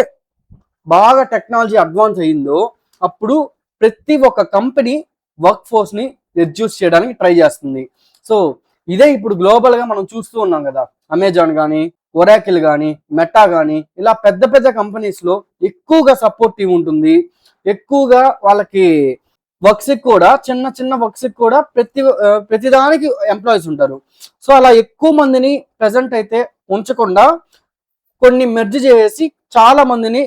బాగా టెక్నాలజీ అడ్వాన్స్ అయ్యిందో అప్పుడు ప్రతి ఒక్క కంపెనీ వర్క్ ఫోర్స్ ని రెడ్యూస్ చేయడానికి ట్రై చేస్తుంది. సో ఇదే ఇప్పుడు గ్లోబల్ గా మనం చూస్తూ ఉన్నాం కదా, అమెజాన్ కానీ, ఒరాకిల్ కానీ, మెటా కానీ, ఇలా పెద్ద పెద్ద కంపెనీస్ లో ఎక్కువగా సపోర్ట్ టీం ఉంటుంది. ఎక్కువగా వాళ్ళకి వర్క్స్ కూడా చిన్న చిన్న వర్క్స్ కూడా ప్రతిదానికి ఎంప్లాయీస్ ఉంటారు. సో అలా ఎక్కువ మందిని ప్రెసెంట్ అయితే ఉంచకుండా కొన్ని మెర్జ్ చేసి చాలా మందిని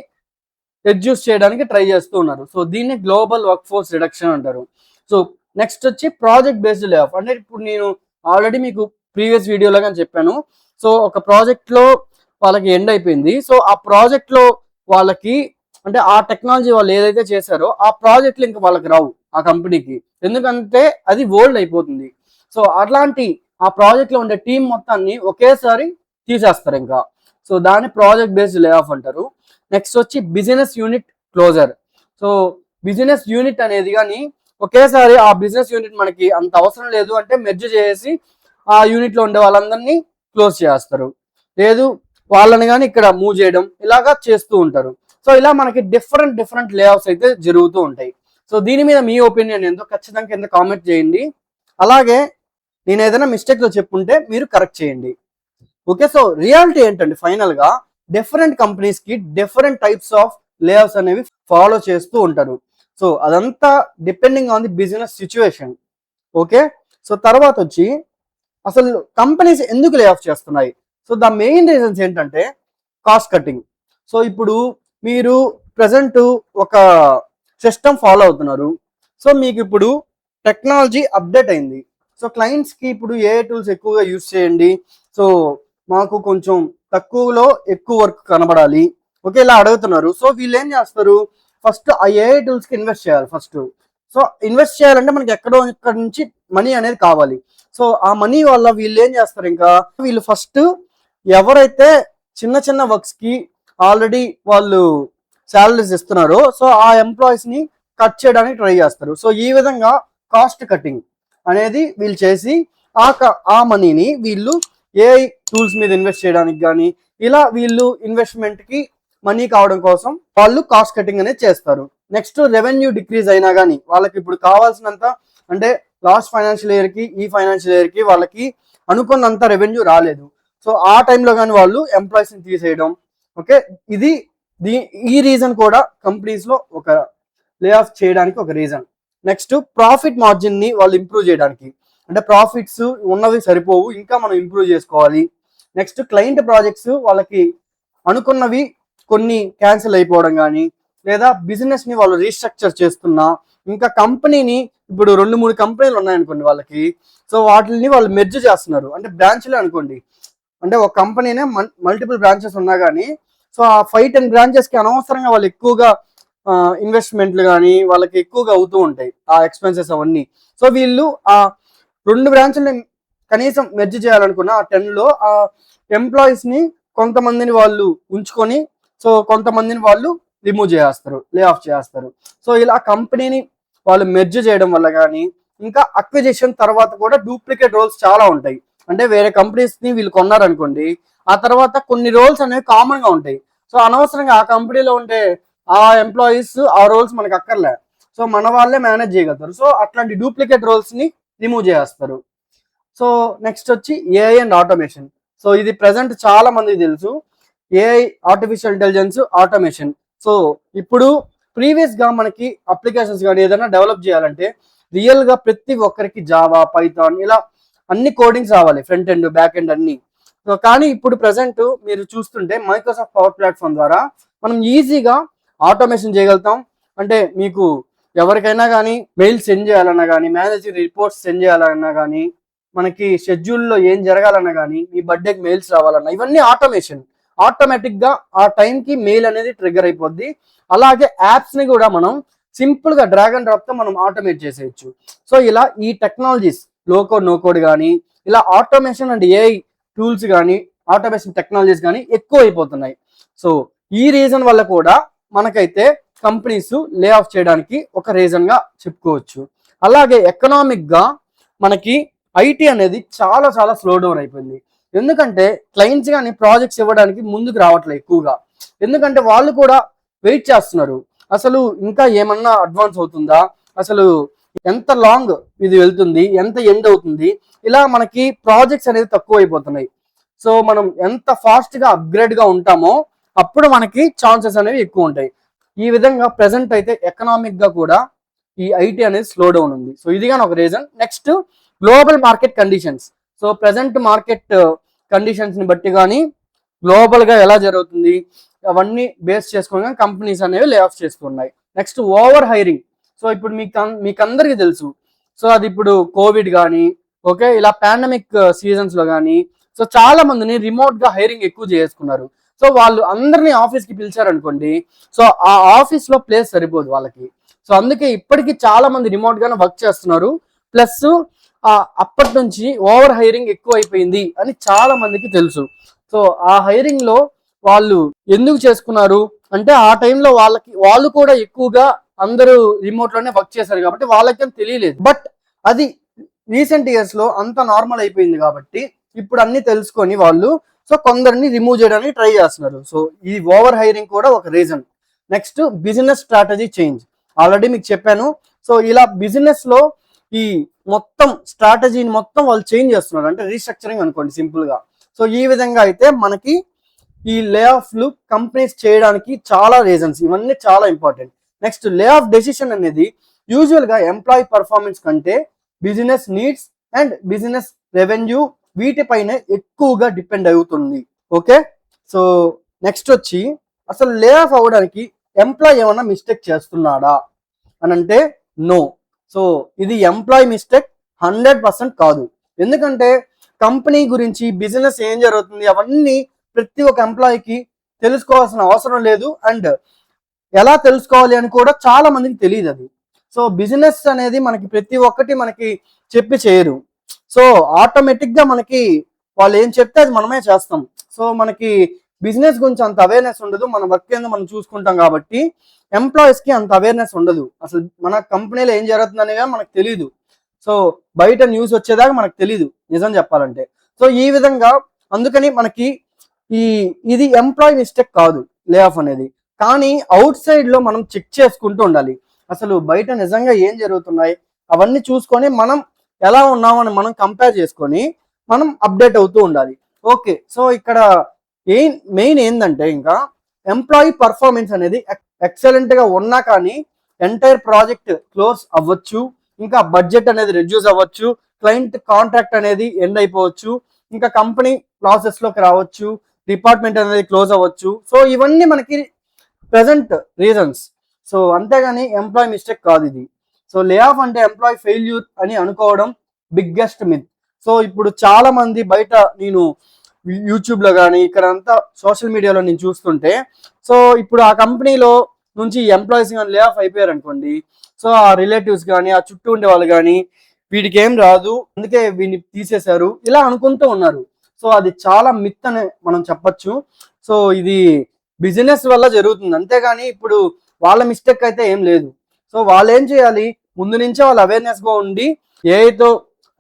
రెడ్యూస్ చేయడానికి ట్రై చేస్తూ ఉన్నారు. సో దీన్ని గ్లోబల్ వర్క్ ఫోర్స్ రిడక్షన్ అంటారు. సో నెక్స్ట్ వచ్చి ప్రాజెక్ట్ బేస్డ్ లే ఆఫ్. అంటే ఇప్పుడు నేను ఆల్రెడీ మీకు ప్రీవియస్ వీడియోలో కానీ చెప్పాను. సో ఒక ప్రాజెక్ట్ లో వాళ్ళకి ఎండ్ అయిపోయింది. సో ఆ ప్రాజెక్ట్ లో వాళ్ళకి అంటే ఆ టెక్నాలజీ వాళ్ళు ఏదైతే చేశారో ఆ ప్రాజెక్టులు ఇంకా వాళ్ళకి రావు ఆ కంపెనీకి, ఎందుకంటే అది ఓల్డ్ అయిపోతుంది. సో అట్లాంటి ఆ ప్రాజెక్ట్ లో ఉండే టీం మొత్తాన్ని ఒకేసారి తీసేస్తారు ఇంకా. సో దాన్ని ప్రాజెక్ట్ బేస్డ్ లే ఆఫ్ అంటారు. నెక్స్ట్ వచ్చి business unit closure. So business unit అనేది కానీ ఒకేసారి ఆ బిజినెస్ యూనిట్ మనకి అంత అవసరం లేదు అంటే మెర్జ్ చేసి ఆ యూనిట్ లో ఉండే వాళ్ళందరినీ క్లోజ్ చేస్తారు, లేదు వాళ్ళని కానీ ఇక్కడ మూవ్ చేయడం ఇలాగా చేస్తూ ఉంటారు. సో ఇలా మనకి డిఫరెంట్ లే ఆఫ్స్ అయితే జరుగుతూ ఉంటాయి. సో దీని మీద మీ ఒపీనియన్ ఏంటో ఖచ్చితంగా కింద కామెంట్ చేయండి. అలాగే నేను ఏదైనా మిస్టేక్ లో చెప్పుంటే మీరు కరెక్ట్ చేయండి. ఓకే, సో రియాలిటీ ఏంటంటే ఫైనల్ గా డిఫరెంట్ కంపెనీస్ కి డిఫరెంట్ టైప్స్ ఆఫ్ లే ఆఫ్స్ అనేవి ఫాలో చేస్తూ ఉంటారు. సో అదంతా depending on the business situation. Okay, so తర్వాత వచ్చి అసలు కంపెనీస్ ఎందుకు లే ఆఫ్ చేస్తున్నాయి? సో ద మెయిన్ రీజన్స్ ఏంటంటే కాస్ట్ కటింగ్. సో ఇప్పుడు మీరు ప్రజెంట్ ఒక సిస్టమ్ ఫాలో అవుతున్నారు. సో మీకు ఇప్పుడు టెక్నాలజీ అప్డేట్ అయింది. సో క్లయింట్స్కి ఇప్పుడు ఏ టూల్స్ ఎక్కువగా యూజ్ చేయండి, సో మాకు కొంచెం తక్కువలో ఎక్కువ వర్క్ కనబడాలి. ఓకే, ఇలా అడుగుతున్నారు. సో వీళ్ళు ఏం చేస్తారు, ఫస్ట్ ఆ ఏఐ టూల్స్ కి ఇన్వెస్ట్ చేయాలి ఫస్ట్. సో ఇన్వెస్ట్ చేయాలంటే మనకి ఎక్కడో ఇక్కడ నుంచి మనీ అనేది కావాలి. సో ఆ మనీ వల్ల వీళ్ళు ఏం చేస్తారు, ఇంకా వీళ్ళు ఫస్ట్ ఎవరైతే చిన్న చిన్న వర్క్స్ కి ఆల్రెడీ వాళ్ళు శాలరీస్ ఇస్తున్నారో సో ఆ ఎంప్లాయీస్ ని కట్ చేయడానికి ట్రై చేస్తారు. సో ఈ విధంగా కాస్ట్ కటింగ్ అనేది వీళ్ళు చేసి ఆ మనీని వీళ్ళు ఏఐ టూల్స్ మీద ఇన్వెస్ట్ చేయడానికి కానీ ఇలా వీళ్ళు ఇన్వెస్ట్మెంట్ కి మనీ కావడం కోసం వాళ్ళు కాస్ట్ కటింగ్ అనేది చేస్తారు. నెక్స్ట్ రెవెన్యూ డిక్రీజ్ అయినా కానీ వాళ్ళకి ఇప్పుడు కావాల్సినంత, అంటే లాస్ట్ ఫైనాన్షియల్ ఇయర్ కి ఈ ఫైనాన్షియల్ ఇయర్ కి వాళ్ళకి అనుకున్నంత రెవెన్యూ రాలేదు. సో ఆ టైంలో కానీ వాళ్ళు ఎంప్లాయీస్ ని తీసేయడం. ఓకే, ఈ రీజన్ కూడా కంపెనీస్ లో ఒక లే ఆఫ్ చేయడానికి ఒక రీజన్. నెక్స్ట్ ప్రాఫిట్ మార్జిన్ ని వాళ్ళు ఇంప్రూవ్ చేయడానికి, అంటే ప్రాఫిట్స్ ఉన్నవి సరిపోవు, ఇంకా మనం ఇంప్రూవ్ చేసుకోవాలి. నెక్స్ట్ క్లయింట్ ప్రాజెక్ట్స్ వాళ్ళకి అనుకున్నవి కొన్ని క్యాన్సిల్ అయిపోవడం కానీ, లేదా బిజినెస్ ని వాళ్ళు రీస్ట్రక్చర్ చేస్తున్నా, ఇంకా కంపెనీని ఇప్పుడు 2-3 కంపెనీలు ఉన్నాయనుకోండి వాళ్ళకి, సో వాటిని వాళ్ళు మెర్జ్ చేస్తున్నారు. అంటే బ్రాంచ్లే అనుకోండి, అంటే ఒక కంపెనీనే మల్టిపుల్ బ్రాంచెస్ ఉన్నా కానీ సో ఆ 5-10 బ్రాంచెస్ కి అనవసరంగా వాళ్ళు ఎక్కువగా ఇన్వెస్ట్మెంట్లు కానీ వాళ్ళకి ఎక్కువగా అవుతూ ఉంటాయి ఆ ఎక్స్పెన్సెస్ అవన్నీ. సో వీళ్ళు ఆ 2 బ్రాంచ్లని కనీసం మెర్జ్ చేయాలనుకున్న ఆ 10లో ఆ ఎంప్లాయీస్ ని కొంతమందిని వాళ్ళు ఉంచుకొని సో కొంతమందిని వాళ్ళు రిమూవ్ చేస్తారు, లే ఆఫ్ చేస్తారు. సో ఇలా కంపెనీని వాళ్ళు మెర్జ్ చేయడం వల్ల కానీ, ఇంకా అక్విజిషన్ తర్వాత కూడా డూప్లికేట్ రోల్స్ చాలా ఉంటాయి. అంటే వేరే కంపెనీస్ ని వీళ్ళు కొన్నారనుకోండి, ఆ తర్వాత కొన్ని రోల్స్ అనేవి కామన్ గా ఉంటాయి. సో అనవసరంగా ఆ కంపెనీలో ఉండే ఆ ఎంప్లాయీస్ ఆ రోల్స్ మనకు అక్కర్లే, సో మన వాళ్ళే మేనేజ్ చేయగలుగుతారు. సో అట్లాంటి డూప్లికేట్ రోల్స్ ని రిమూవ్ చేస్తారు. సో నెక్స్ట్ వచ్చి ఏఐ అండ్ ఆటోమేషన్. సో ఇది ప్రెసెంట్ చాలా మందికి తెలుసు, AI artificial intelligence automation. So ఇప్పుడు ప్రీవియస్ గా మనకి అప్లికేషన్స్ కానీ ఏదైనా డెవలప్ చేయాలంటే రియల్ గా ప్రతి ఒక్కరికి జావా, పైథాన్ ఇలా అన్ని కోడింగ్స్ రావాలి, ఫ్రంట్ ఎండ్ బ్యాక్ ఎండ్ అన్ని. సో కానీ ఇప్పుడు ప్రెసెంట్ మీరు చూస్తుంటే మైక్రోసాఫ్ట్ పవర్ ప్లాట్ఫామ్ ద్వారా మనం ఈజీగా ఆటోమేషన్ చేయగలుగుతాం. అంటే మీకు ఎవరికైనా కానీ మెయిల్ సెండ్ చేయాలన్నా కానీ, మేనేజర్ రిపోర్ట్స్ సెండ్ చేయాలన్నా కానీ, మనకి షెడ్యూల్లో ఏం జరగాలన్నా కానీ, మీ బర్త్డేకి మెయిల్స్ రావాలన్నా, ఇవన్నీ ఆటోమేషన్. ఆటోమేటిక్ గా ఆ టైంకి మెయిల్ అనేది ట్రిగ్గర్ అయిపోద్ది. అలాగే యాప్స్ ని కూడా మనం సింపుల్ గా డ్రాగ్ అండ్ డ్రాప్ తో మనం ఆటోమేట్ చేసేయచ్చు. సో ఇలా ఈ టెక్నాలజీస్ లో కోడ్ నో కోడ్ కానీ ఇలా ఆటోమేషన్ అండ్ ఏఐ టూల్స్ కానీ ఆటోమేషన్ టెక్నాలజీస్ కానీ ఎక్కువ అయిపోతున్నాయి. సో ఈ రీజన్ వల్ల కూడా మనకైతే కంపెనీస్ లే ఆఫ్ చేయడానికి ఒక రీజన్ గా చెప్పుకోవచ్చు. అలాగే ఎకనామిక్ గా మనకి ఐటీ అనేది చాలా చాలా స్లో డౌన్ అయిపోయింది. ఎందుకంటే క్లయింట్స్ కానీ ప్రాజెక్ట్స్ ఇవ్వడానికి ముందుకు రావట్లేదు ఎక్కువగా, ఎందుకంటే వాళ్ళు కూడా వెయిట్ చేస్తున్నారు. అసలు ఇంకా ఏమన్నా అడ్వాన్స్ అవుతుందా, అసలు ఎంత లాంగ్ ఇది వెళ్తుంది, ఎంత ఎండ్ అవుతుంది, ఇలా మనకి ప్రాజెక్ట్స్ అనేది తక్కువ అయిపోతున్నాయి. సో మనం ఎంత ఫాస్ట్ గా అప్గ్రేడ్ గా ఉంటామో అప్పుడు మనకి ఛాన్సెస్ అనేవి ఎక్కువ ఉంటాయి. ఈ విధంగా ప్రెసెంట్ అయితే ఎకనామిక్ గా కూడా ఈ ఐటీ అనేది స్లో డౌన్ ఉంది. సో ఇది కానీ ఒక reason. Next global market conditions. So present market conditions ని బట్టి కానీ గ్లోబల్ గా ఎలా జరుగుతుంది అవన్నీ బేస్ చేసుకుని కంపెనీస్ అనేవి లే ఆఫ్ చేస్తున్నాయి. Next over hiring. సో ఇప్పుడు మీకు అందరికీ తెలుసు, సో అది ఇప్పుడు కోవిడ్ కానీ ఓకే ఇలా పాండమిక్ సీజన్స్ లో కానీ సో చాలా మందిని రిమోట్ గా హైరింగ్ ఎక్కువ చేసుకున్నారు. సో వాళ్ళు అందరినీ ఆఫీస్ కి పిలిచారనుకోండి, సో ఆ ఆఫీస్ లో ప్లేస్ సరిపోదు వాళ్ళకి. సో అందుకే ఇప్పటికీ చాలా మంది రిమోట్ గానే వర్క్ చేస్తున్నారు. ప్లస్ అప్పటి నుంచి ఓవర్ హైరింగ్ ఎక్కువ అయిపోయింది అని చాలా మందికి తెలుసు. సో ఆ హైరింగ్ లో వాళ్ళు ఎందుకు చేసుకున్నారు అంటే ఆ టైంలో వాళ్ళు కూడా ఎక్కువగా అందరూ రిమోట్ లోనే వర్క్ చేశారు కాబట్టి వాళ్ళకేం తెలియలేదు. బట్ అది రీసెంట్ ఇయర్స్ లో అంత నార్మల్ అయిపోయింది కాబట్టి ఇప్పుడు అన్ని తెలుసుకొని వాళ్ళు సో కొందరిని రిమూవ్ చేయడానికి ట్రై చేస్తున్నారు. సో ఈ ఓవర్ హైరింగ్ కూడా ఒక reason. Next business strategy change. Already మీకు చెప్పాను. సో ఇలా బిజినెస్ లో ఈ మొత్తం స్ట్రాటజీని మొత్తం వాళ్ళు చేంజ్ చేస్తున్నారు, అంటే రీస్ట్రక్చరింగ్ అనుకోండి సింపుల్ గా. సో ఈ విధంగా అయితే మనకి ఈ లే ఆఫ్లు కంపెనీస్ చేయడానికి చాలా రీజన్స్, ఇవన్నీ చాలా important. Next lay off decision అనేది యూజువల్ గా ఎంప్లాయీ పర్ఫార్మెన్స్ కంటే business needs and business revenue వీటిపైనే ఎక్కువగా డిపెండ్ అవుతుంది. ఓకే, సో నెక్స్ట్ వచ్చి అసలు లే ఆఫ్ అవ్వడానికి ఎంప్లాయీ ఏమన్నా మిస్టేక్ చేస్తున్నాడా అని అంటే నో. సో ఇది ఎంప్లాయీ మిస్టేక్ 100% కాదు. ఎందుకంటే కంపెనీ గురించి బిజినెస్ ఏం జరుగుతుంది అవన్నీ ప్రతి ఒక్క ఎంప్లాయీకి తెలుసుకోవాల్సిన అవసరం లేదు. అండ్ ఎలా తెలుసుకోవాలి అని కూడా చాలా మందికి తెలియదు అది. సో బిజినెస్ అనేది మనకి ప్రతి ఒక్కటి మనకి చెప్పి చేయరు. సో ఆటోమేటిక్ గా మనకి వాళ్ళు ఏం చెప్తే అది మనమే చేస్తాం. సో మనకి బిజినెస్ గురించి అంత అవేర్నెస్ ఉండదు. మన వర్క్ ఏందో మనం చూసుకుంటాం కాబట్టి ఎంప్లాయీస్ కి అంత అవేర్నెస్ ఉండదు. అసలు మన కంపెనీలో ఏం జరుగుతుంది అనేది మనకు తెలియదు. సో బయట న్యూస్ వచ్చేదాకా మనకు తెలియదు నిజం చెప్పాలంటే. సో ఈ విధంగా అందుకని మనకి ఇది ఎంప్లాయీ మిస్టేక్ కాదు లే ఆఫ్ అనేది. కానీ అవుట్ సైడ్ లో మనం చెక్ చేసుకుంటూ ఉండాలి. అసలు బయట నిజంగా ఏం జరుగుతున్నాయి అవన్నీ చూసుకొని మనం ఎలా ఉన్నామని మనం కంపేర్ చేసుకొని మనం అప్డేట్ అవుతూ ఉండాలి. ఓకే, సో ఇక్కడ మెయిన్ ఏంటంటే ఇంకా ఎంప్లాయీ పర్ఫార్మెన్స్ అనేది ఎక్సలెంట్ గా ఉన్నా కానీ ఎంటైర్ ప్రాజెక్ట్ క్లోజ్ అవ్వచ్చు, ఇంకా బడ్జెట్ అనేది రెడ్యూస్ అవ్వచ్చు, క్లయింట్ కాంట్రాక్ట్ అనేది ఎండ్ అయిపోవచ్చు, ఇంకా కంపెనీ లాసెస్ లోకి రావచ్చు, డిపార్ట్మెంట్ అనేది క్లోజ్ అవ్వచ్చు. సో ఇవన్నీ మనకి ప్రెసెంట్ రీజన్స్. సో అంతేగాని ఎంప్లాయీ మిస్టేక్ కాదు ఇది. సో లే ఆఫ్ అంటే ఎంప్లాయీ ఫెయిల్యూర్ అని అనుకోవడం బిగ్గెస్ట్ మిత్. సో ఇప్పుడు చాలా మంది బయట నేను యూట్యూబ్ లో కానీ ఇక్కడ అంతా సోషల్ మీడియాలో నేను చూస్తుంటే, సో ఇప్పుడు ఆ కంపెనీలో నుంచి ఎంప్లాయీస్ కానీ లే ఆఫ్ అయిపోయారు అనుకోండి, సో ఆ రిలేటివ్స్ కానీ ఆ చుట్టూ ఉండే వాళ్ళు కానీ వీడికి ఏం రాదు అందుకే వీడిని తీసేశారు ఇలా అనుకుంటూ ఉన్నారు. సో అది చాలా మిత్ అని మనం చెప్పొచ్చు. సో ఇది బిజినెస్ వల్ల జరుగుతుంది, అంతేగాని ఇప్పుడు వాళ్ళ మిస్టేక్ అయితే ఏం లేదు. సో వాళ్ళు ఏం చేయాలి, ముందు నుంచే వాళ్ళు అవేర్నెస్ గా ఉండి ఏఐతో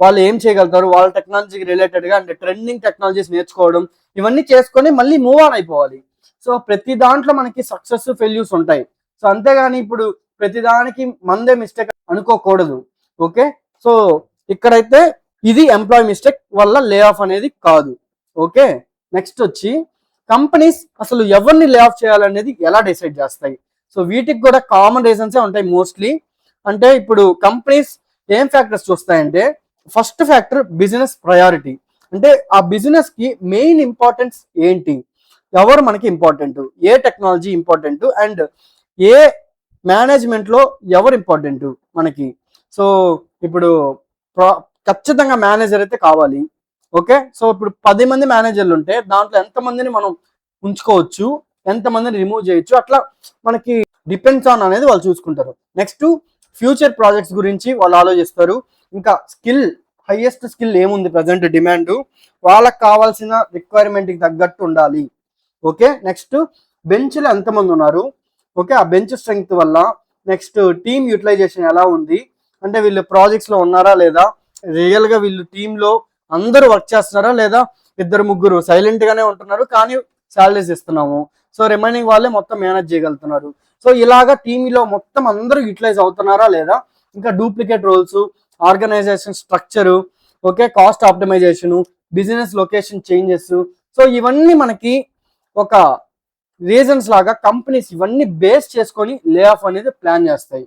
వాళ్ళు ఏం చేయగలుగుతారు, వాళ్ళ టెక్నాలజీకి రిలేటెడ్ గా అంటే ట్రెండింగ్ టెక్నాలజీస్ నేర్చుకోవడం ఇవన్నీ చేసుకొని మళ్ళీ మూవ్ ఆన్ అయిపోవాలి. సో ప్రతి దాంట్లో మనకి సక్సెస్ ఫెయిల్యూర్స్ ఉంటాయి. సో అంతేగాని ఇప్పుడు ప్రతి దానికి మందే మిస్టేక్ అనుకోకూడదు. ఓకే, సో ఇక్కడైతే ఇది ఎంప్లాయీ మిస్టేక్ వల్ల లే ఆఫ్ అనేది కాదు. ఓకే, నెక్స్ట్ వచ్చి కంపెనీస్ అసలు ఎవరిని లే ఆఫ్ చేయాలనేది ఎలా డిసైడ్ చేస్తాయి. సో వీటికి కూడా కామన్ రీజన్సే ఉంటాయి మోస్ట్లీ. అంటే ఇప్పుడు కంపెనీస్ ఏం ఫ్యాక్టర్స్ చూస్తాయంటే, ఫస్ట్ ఫ్యాక్టర్ బిజినెస్ ప్రయారిటీ. అంటే ఆ బిజినెస్ కి మెయిన్ ఇంపార్టెన్స్ ఏంటి, ఎవరు మనకి ఇంపార్టెంట్, ఏ టెక్నాలజీ ఇంపార్టెంట్, అండ్ ఏ మేనేజ్మెంట్ లో ఎవరు ఇంపార్టెంట్ మనకి. సో ఇప్పుడు ఖచ్చితంగా మేనేజర్ అయితే కావాలి. ఓకే, సో ఇప్పుడు 10 మంది మేనేజర్లు ఉంటే దాంట్లో ఎంతమందిని మనం ఉంచుకోవచ్చు, ఎంతమందిని రిమూవ్ చేయొచ్చు, అట్లా మనకి డిపెండ్స్ ఆన్ అనేది వాళ్ళు చూసుకుంటారు. నెక్స్ట్ ఫ్యూచర్ ప్రాజెక్ట్స్ గురించి వాళ్ళు ఆలోచిస్తారు. ఇంకా స్కిల్, హైయెస్ట్ స్కిల్ ఏముంది ప్రజెంట్ డిమాండ్, వాళ్ళకి కావాల్సిన రిక్వైర్మెంట్ కి తగ్గట్టు ఉండాలి. ఓకే, నెక్స్ట్ బెంచ్లో ఎంతమంది ఉన్నారు, ఓకే ఆ బెంచ్ స్ట్రెంగ్త్ వల్ల. నెక్స్ట్ టీమ్ యూటిలైజేషన్ ఎలా ఉంది, అంటే వీళ్ళు ప్రాజెక్ట్స్ లో ఉన్నారా లేదా, రియల్ గా వీళ్ళు టీమ్ లో అందరూ వర్క్ చేస్తున్నారా లేదా, 2-3 సైలెంట్ గానే ఉంటున్నారు కానీ శాలరీస్ ఇస్తున్నాము, సో రిమైనింగ్ వాళ్ళే మొత్తం మేనేజ్ చేయగలుగుతున్నారు. సో ఇలాగా టీంలో మొత్తం అందరూ యూటిలైజ్ అవుతున్నారా లేదా, ఇంకా duplicate roles, organisation structure, okay cost optimisation, business location changes. So ఇవన్నీ మనకి ఒక రీజన్స్ లాగా కంపెనీస్ ఇవన్నీ బేస్ చేసుకొని లే ఆఫ్ అనేది ప్లాన్ చేస్తాయి.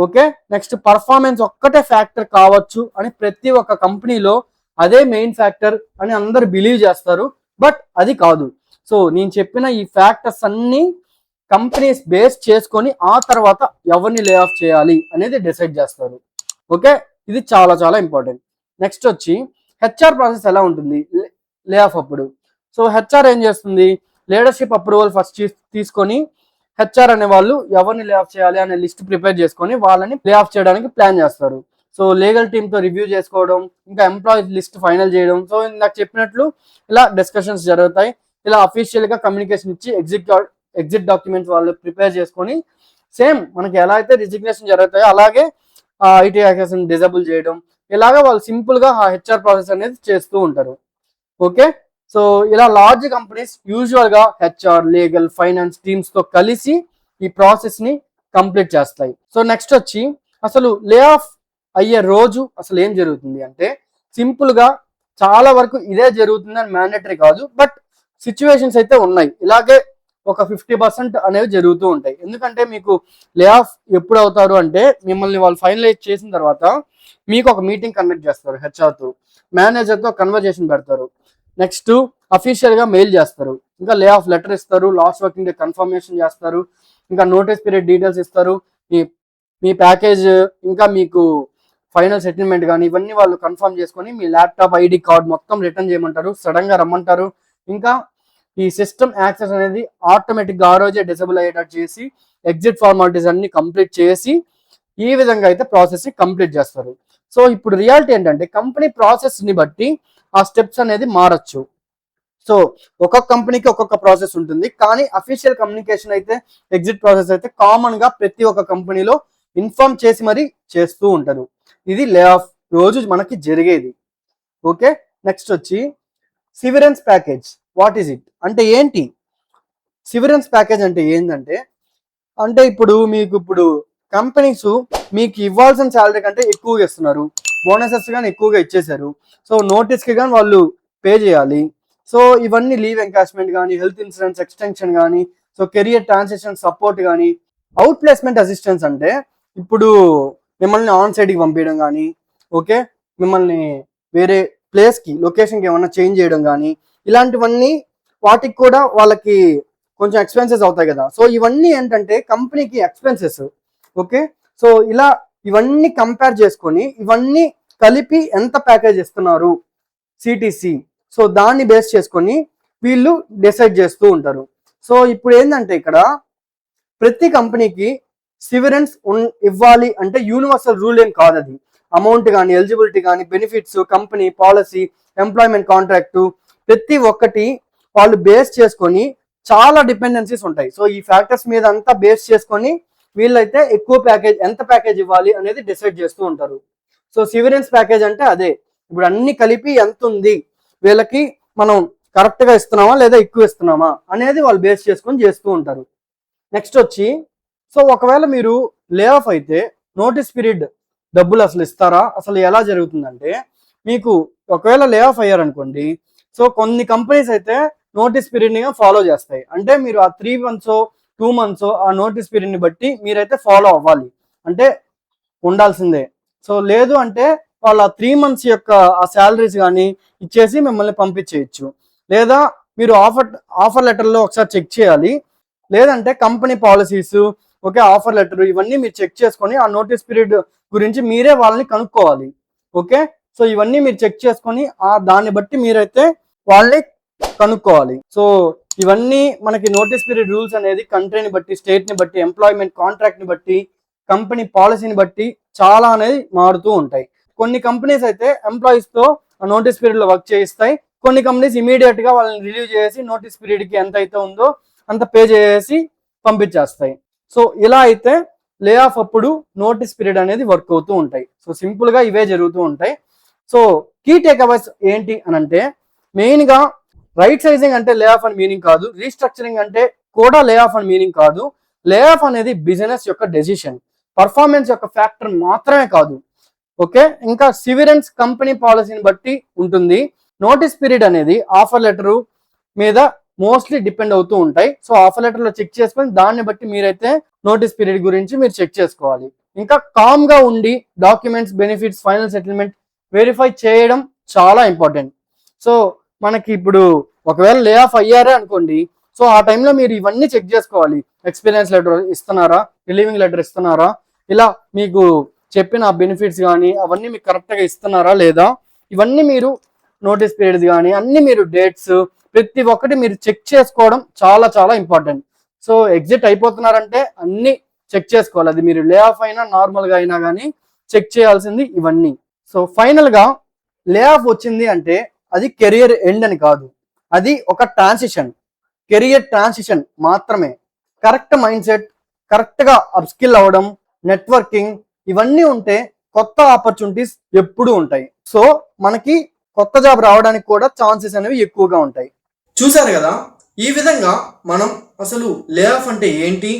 ఓకే, నెక్స్ట్ పర్ఫార్మెన్స్ ఒక్కటే ఫ్యాక్టర్ కావచ్చు అని ప్రతి ఒక్క కంపెనీలో అదే మెయిన్ ఫ్యాక్టర్ అని అందరు బిలీవ్ చేస్తారు, బట్ అది కాదు. సో నేను చెప్పిన ఈ ఫ్యాక్టర్స్ అన్ని కంపెనీస్ బేస్ చేసుకొని ఆ తర్వాత ఎవరిని లే ఆఫ్ చేయాలి అనేది డిసైడ్ చేస్తారు. ఓకే, ఇది చాలా చాలా ఇంపార్టెంట్. నెక్స్ట్ వచ్చి హెచ్ఆర్ ప్రాసెస్ ఎలా ఉంటుంది లే ఆఫ్ అప్పుడు. సో హెచ్ఆర్ ఏం చేస్తుంది, లీడర్షిప్ అప్రూవల్ ఫస్ట్ తీసుకొని హెచ్ఆర్ అనే వాళ్ళు ఎవరిని లే ఆఫ్ చేయాలి అనే లిస్ట్ ప్రిపేర్ చేసుకొని వాళ్ళని లే ఆఫ్ చేయడానికి ప్లాన్ చేస్తారు. సో లీగల్ టీమ్ తో రివ్యూ చేసుకోవడం, ఇంకా ఎంప్లాయీ లిస్ట్ ఫైనల్ చేయడం. సో నాకు చెప్పినట్లు ఇలా డిస్కషన్స్ జరుగుతాయి. ఇలా అఫీషియల్ గా కమ్యూనికేషన్ ఇచ్చి ఎగ్జిట్ డాక్యుమెంట్స్ వాళ్ళు ప్రిపేర్ చేసుకొని, సేమ్ మనకి ఎలా అయితే రిజిగ్నేషన్ జరుగుతాయో అలాగే ఐటీ యాక్సెస్ డిజేబుల్ చేయడం, ఇలాగా వాళ్ళు సింపుల్ గా ఆ హెచ్ఆర్ ప్రాసెస్ అనేది చేస్తూ ఉంటారు. ఓకే, సో ఇలా లార్జ్ కంపెనీస్ యూజువల్ గా హెచ్ఆర్, లీగల్, ఫైనాన్స్ టీమ్స్ తో కలిసి ఈ ప్రాసెస్ ని కంప్లీట్ చేస్తాయి. సో నెక్స్ట్ వచ్చి అసలు లే ఆఫ్ అయ్యే రోజు అసలు ఏం జరుగుతుంది అంటే, సింపుల్ గా చాలా వరకు ఇదే జరుగుతుంది అని మ్యాండేటరీ కాదు, బట్ సిచ్యువేషన్స్ అయితే ఉన్నాయి. ఇలాగే ఒక 50% అనేవి జరుగుతూ ఉంటాయి. ఎందుకంటే మీకు లే ఆఫ్ ఎప్పుడు అవుతారు అంటే, మిమ్మల్ని వాళ్ళు ఫైనలైజ్ చేసిన తర్వాత మీకు ఒక మీటింగ్ కండక్ట్ చేస్తారు, హెచ్ఆర్ తో మేనేజర్ తో కన్వర్జేషన్ పెడతారు, నెక్స్ట్ అఫీషియల్ గా మెయిల్ చేస్తారు, ఇంకా లే ఆఫ్ లెటర్ ఇస్తారు, లాస్ట్ వర్కింగ్ డే కన్ఫర్మేషన్ చేస్తారు, ఇంకా నోటీస్ పీరియడ్ డీటెయిల్స్ ఇస్తారు, మీ ప్యాకేజ్, ఇంకా మీకు ఫైనల్ సెటిల్మెంట్ కానీ ఇవన్నీ వాళ్ళు కన్ఫర్మ్ చేసుకొని మీ ల్యాప్టాప్, ఐడి కార్డ్ మొత్తం రిటర్న్ చేయమంటారు, సడన్ గా రమ్మంటారు, ఇంకా ఈ సిస్టమ్ యాక్సెస్ అనేది ఆటోమేటిక్గా ఆ రోజే డిసేబుల్ అయ్యేటట్టు చేసి ఎగ్జిట్ ఫార్మాలిటీస్ అన్ని కంప్లీట్ చేసి ఈ విధంగా అయితే ప్రాసెస్ ని కంప్లీట్ చేస్తారు. సో ఇప్పుడు రియాలిటీ ఏంటంటే కంపెనీ ప్రాసెస్ ని బట్టి ఆ స్టెప్స్ అనేది మారచ్చు. సో ఒక్కొక్క కంపెనీకి ఒక్కొక్క ప్రాసెస్ ఉంటుంది, కానీ అఫీషియల్ కమ్యూనికేషన్ అయితే ఎగ్జిట్ ప్రాసెస్ అయితే కామన్ గా ప్రతి ఒక్క కంపెనీలో ఇన్ఫార్మ్ చేసి మరీ చేస్తూ ఉంటారు. ఇది లే ఆఫ్ రోజు మనకి జరిగేది. ఓకే, నెక్స్ట్ వచ్చి సివిరెన్స్ ప్యాకేజ్. వాట్ ఈస్ ఇట్ అంటే ఏంటి? సివిరెన్స్ ప్యాకేజ్ అంటే ఏంటంటే ఇప్పుడు మీకు కంపెనీస్ మీకు ఇవ్వాల్సిన శాలరీ కంటే ఎక్కువగా ఇస్తున్నారు, బోనసెస్ కానీ ఎక్కువగా ఇచ్చేసారు. సో నోటీస్కి కానీ వాళ్ళు పే చేయాలి. సో ఇవన్నీ లీవ్ ఎంకాష్మెంట్ కానీ, హెల్త్ ఇన్సూరెన్స్ ఎక్స్టెన్షన్ కానీ, సో కెరియర్ ట్రాన్సిషన్ సపోర్ట్ కానీ, అవుట్ ప్లేస్మెంట్ అసిస్టెన్స్ అంటే ఇప్పుడు మిమ్మల్ని ఆన్ సైడ్కి పంపించడం కానీ, ఓకే, మిమ్మల్ని వేరే ప్లేస్కి లొకేషన్కి ఏమన్నా చేంజ్ చేయడం కానీ, ఇలాంటివన్నీ వాటికి కూడా వాళ్ళకి కొంచెం ఎక్స్పెన్సెస్ అవుతాయి కదా. సో ఇవన్నీ ఏంటంటే కంపెనీకి ఎక్స్పెన్సెస్. ఓకే, సో ఇలా ఇవన్నీ కంపేర్ చేసుకొని ఇవన్నీ కలిపి ఎంత ప్యాకేజ్ ఇస్తున్నారు సిటిసి, సో దాన్ని బేస్ చేసుకొని వీళ్ళు డిసైడ్ చేస్తూ ఉంటారు. సో ఇప్పుడు ఏంటంటే ఇక్కడ ప్రతి కంపెనీకి సివిరెన్స్ ఇవ్వాలి అంటే యూనివర్సల్ రూల్ ఏం కాదు. అది అమౌంట్ కానీ, ఎలిజిబిలిటీ కానీ, benefits, company policy, employment contract, ప్రతి ఒక్కటి వాళ్ళు బేస్ చేసుకొని చాలా డిపెండెన్సీస్ ఉంటాయి. సో ఈ ఫ్యాక్టర్స్ మీద అంతా బేస్ చేసుకొని వీళ్ళైతే ఎక్కువ ప్యాకేజ్, ఎంత ప్యాకేజ్ ఇవ్వాలి అనేది డిసైడ్ చేస్తూ ఉంటారు. సో సివిరెన్స్ ప్యాకేజ్ అంటే అదే, ఇప్పుడు అన్ని కలిపి ఎంత ఉంది, వీళ్ళకి మనం కరెక్ట్ గా ఇస్తున్నామా లేదా ఎక్కువ ఇస్తున్నామా అనేది వాళ్ళు బేస్ చేసుకొని చేస్తూ ఉంటారు. నెక్స్ట్ వచ్చి సో ఒకవేళ మీరు లే ఆఫ్ అయితే నోటీస్ పీరియడ్ డబ్బులు అసలు ఇస్తారా? అసలు ఎలా జరుగుతుందంటే మీకు ఒకవేళ లే ఆఫ్ అయ్యారనుకోండి, సో కొన్ని కంపెనీస్ అయితే నోటీస్ పీరియడ్ ని ఫాలో చేస్తాయి. అంటే మీరు ఆ 3 months 2 months ఆ నోటీస్ పీరియడ్ ని బట్టి మీరైతే ఫాలో అవ్వాలి, అంటే ఉండాల్సిందే. సో లేదు అంటే వాళ్ళ 3 months యొక్క ఆ శాలరీస్ కానీ ఇచ్చేసి మిమ్మల్ని పంపించేయచ్చు. లేదా మీరు ఆఫర్ లెటర్లో ఒకసారి చెక్ చేయాలి. లేదంటే company policies, okay, offer letter, ఇవన్నీ మీరు చెక్ చేసుకొని ఆ నోటీస్ పీరియడ్ గురించి మీరే వాళ్ళని కనుక్కోవాలి. ఓకే, సో ఇవన్నీ మీరు చెక్ చేసుకొని దాన్ని బట్టి మీరైతే వాళ్ళని కనుక్కోవాలి. సో ఇవన్నీ మనకి నోటీస్ పీరియడ్ రూల్స్ అనేది కంట్రీని బట్టి, స్టేట్ ని బట్టి, ఎంప్లాయ్మెంట్ కాంట్రాక్ట్ ని బట్టి, కంపెనీ పాలసీని బట్టి చాలా అనేది మారుతూ ఉంటాయి. కొన్ని కంపెనీస్ అయితే ఎంప్లాయీస్ తో నోటీస్ పీరియడ్ లో వర్క్ చేయిస్తాయి. కొన్ని కంపెనీస్ ఇమీడియట్ గా వాళ్ళని రిలీవ్ చేసి నోటీస్ పీరియడ్ కి ఎంత అయితే ఉందో అంత పే చేసి పంపించేస్తాయి. సో ఇలా అయితే లే ఆఫ్ అప్పుడు నోటీస్ పీరియడ్ అనేది వర్క్ అవుతూ ఉంటాయి. సో సింపుల్ గా ఇవే జరుగుతూ ఉంటాయి. సో కీ టేక్ అవేస్ ఏంటి అని అంటే మెయిన్ గా రైట్ సైజింగ్ అంటే లే ఆఫ్ అని మీనింగ్ కాదు, రీస్ట్రక్చరింగ్ అంటే కూడా లే ఆఫ్ అని మీనింగ్ కాదు. లే ఆఫ్ అనేది బిజినెస్ యొక్క డెసిషన్, పర్ఫార్మెన్స్ యొక్క ఫ్యాక్టర్ మాత్రమే కాదు. ఓకే, ఇంకా సివిరెన్స్ కంపెనీ పాలసీని బట్టి ఉంటుంది. నోటీస్ పీరియడ్ అనేది ఆఫర్ లెటర్ మీద మోస్ట్లీ డిపెండ్ అవుతూ ఉంటాయి. సో ఆఫర్ లెటర్ లో చెక్ చేసుకొని దాన్ని బట్టి మీరైతే నోటీస్ పీరియడ్ గురించి మీరు చెక్ చేసుకోవాలి. ఇంకా కామ్ గా ఉండి documents, benefits, final settlement verify చేయడం చాలా ఇంపార్టెంట్. సో మనకి ఇప్పుడు ఒకవేళ లే ఆఫ్ అయ్యారే అనుకోండి, సో ఆ టైంలో మీరు ఇవన్నీ చెక్ చేసుకోవాలి. ఎక్స్పీరియన్స్ లెటర్ ఇస్తున్నారా, రిలీవింగ్ లెటర్ ఇస్తున్నారా, ఇలా మీకు చెప్పిన బెనిఫిట్స్ కానీ అవన్నీ మీకు కరెక్ట్గా ఇస్తున్నారా లేదా, ఇవన్నీ మీరు నోటీస్ పీరియడ్స్ కానీ అన్ని మీరు డేట్స్ ప్రతి ఒక్కటి మీరు చెక్ చేసుకోవడం చాలా చాలా ఇంపార్టెంట్. సో ఎగ్జిట్ అయిపోతున్నారంటే అన్ని చెక్ చేసుకోవాలి. అది మీరు లే ఆఫ్ అయినా నార్మల్గా అయినా కానీ చెక్ చేయాల్సింది ఇవన్నీ. సో ఫైనల్ గా లే ఆఫ్ వచ్చింది అంటే అది కెరియర్ ఎండ్ అని కాదు, అది ఒక ట్రాన్సిషన్, కెరియర్ ట్రాన్సిషన్ మాత్రమే. కరెక్ట్ మైండ్ సెట్, కరెక్ట్ గా అప్స్కిల్ అవ్వడం, నెట్వర్కింగ్, ఇవన్నీ ఉంటే కొత్త ఆపర్చునిటీస్ ఎప్పుడూ ఉంటాయి. సో మనకి కొత్త జాబ్ రావడానికి కూడా ఛాన్సెస్ అనేవి ఎక్కువగా ఉంటాయి. చూసారు కదా, ఈ విధంగా మనం అసలు లే ఆఫ్ అంటే ఏంటి,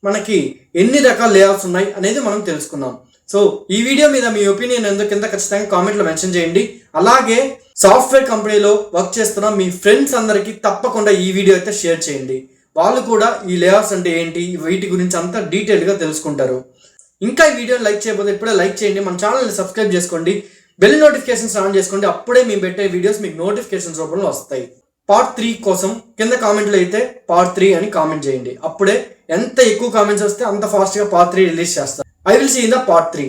మనకి ఎన్ని రకాల లే ఆఫ్స్ ఉన్నాయి అనేది మనం తెలుసుకుందాం. సో ఈ వీడియో మీద మీ ఒపీనియన్ ఎందుకు కింద ఖచ్చితంగా కామెంట్లో మెన్షన్ చేయండి. అలాగే సాఫ్ట్వేర్ కంపెనీలో వర్క్ చేస్తున్న మీ ఫ్రెండ్స్ అందరికీ తప్పకుండా ఈ వీడియో అయితే షేర్ చేయండి. వాళ్ళు కూడా ఈ లే ఆఫ్స్ అంటే ఏంటి, వీటి గురించి అంతా డీటెయిల్గా తెలుసుకుంటారు. ఇంకా ఈ వీడియోని లైక్ చేయకపోతే ఇప్పుడే లైక్ చేయండి, మన ఛానల్ని సబ్స్క్రైబ్ చేసుకోండి, బెల్ నోటిఫికేషన్స్ ఆన్ చేసుకోండి. అప్పుడే మేము పెట్టే వీడియోస్ మీకు నోటిఫికేషన్స్ రూపంలో వస్తాయి. పార్ట్ 3 కోసం కింద కామెంట్లో అయితే పార్ట్ 3 అని కామెంట్ చేయండి. అప్పుడే ఎంత ఎక్కువ కామెంట్స్ వస్తే అంత ఫాస్ట్గా పార్ట్ 3 రిలీజ్ చేస్తాం. I will see in the part 3.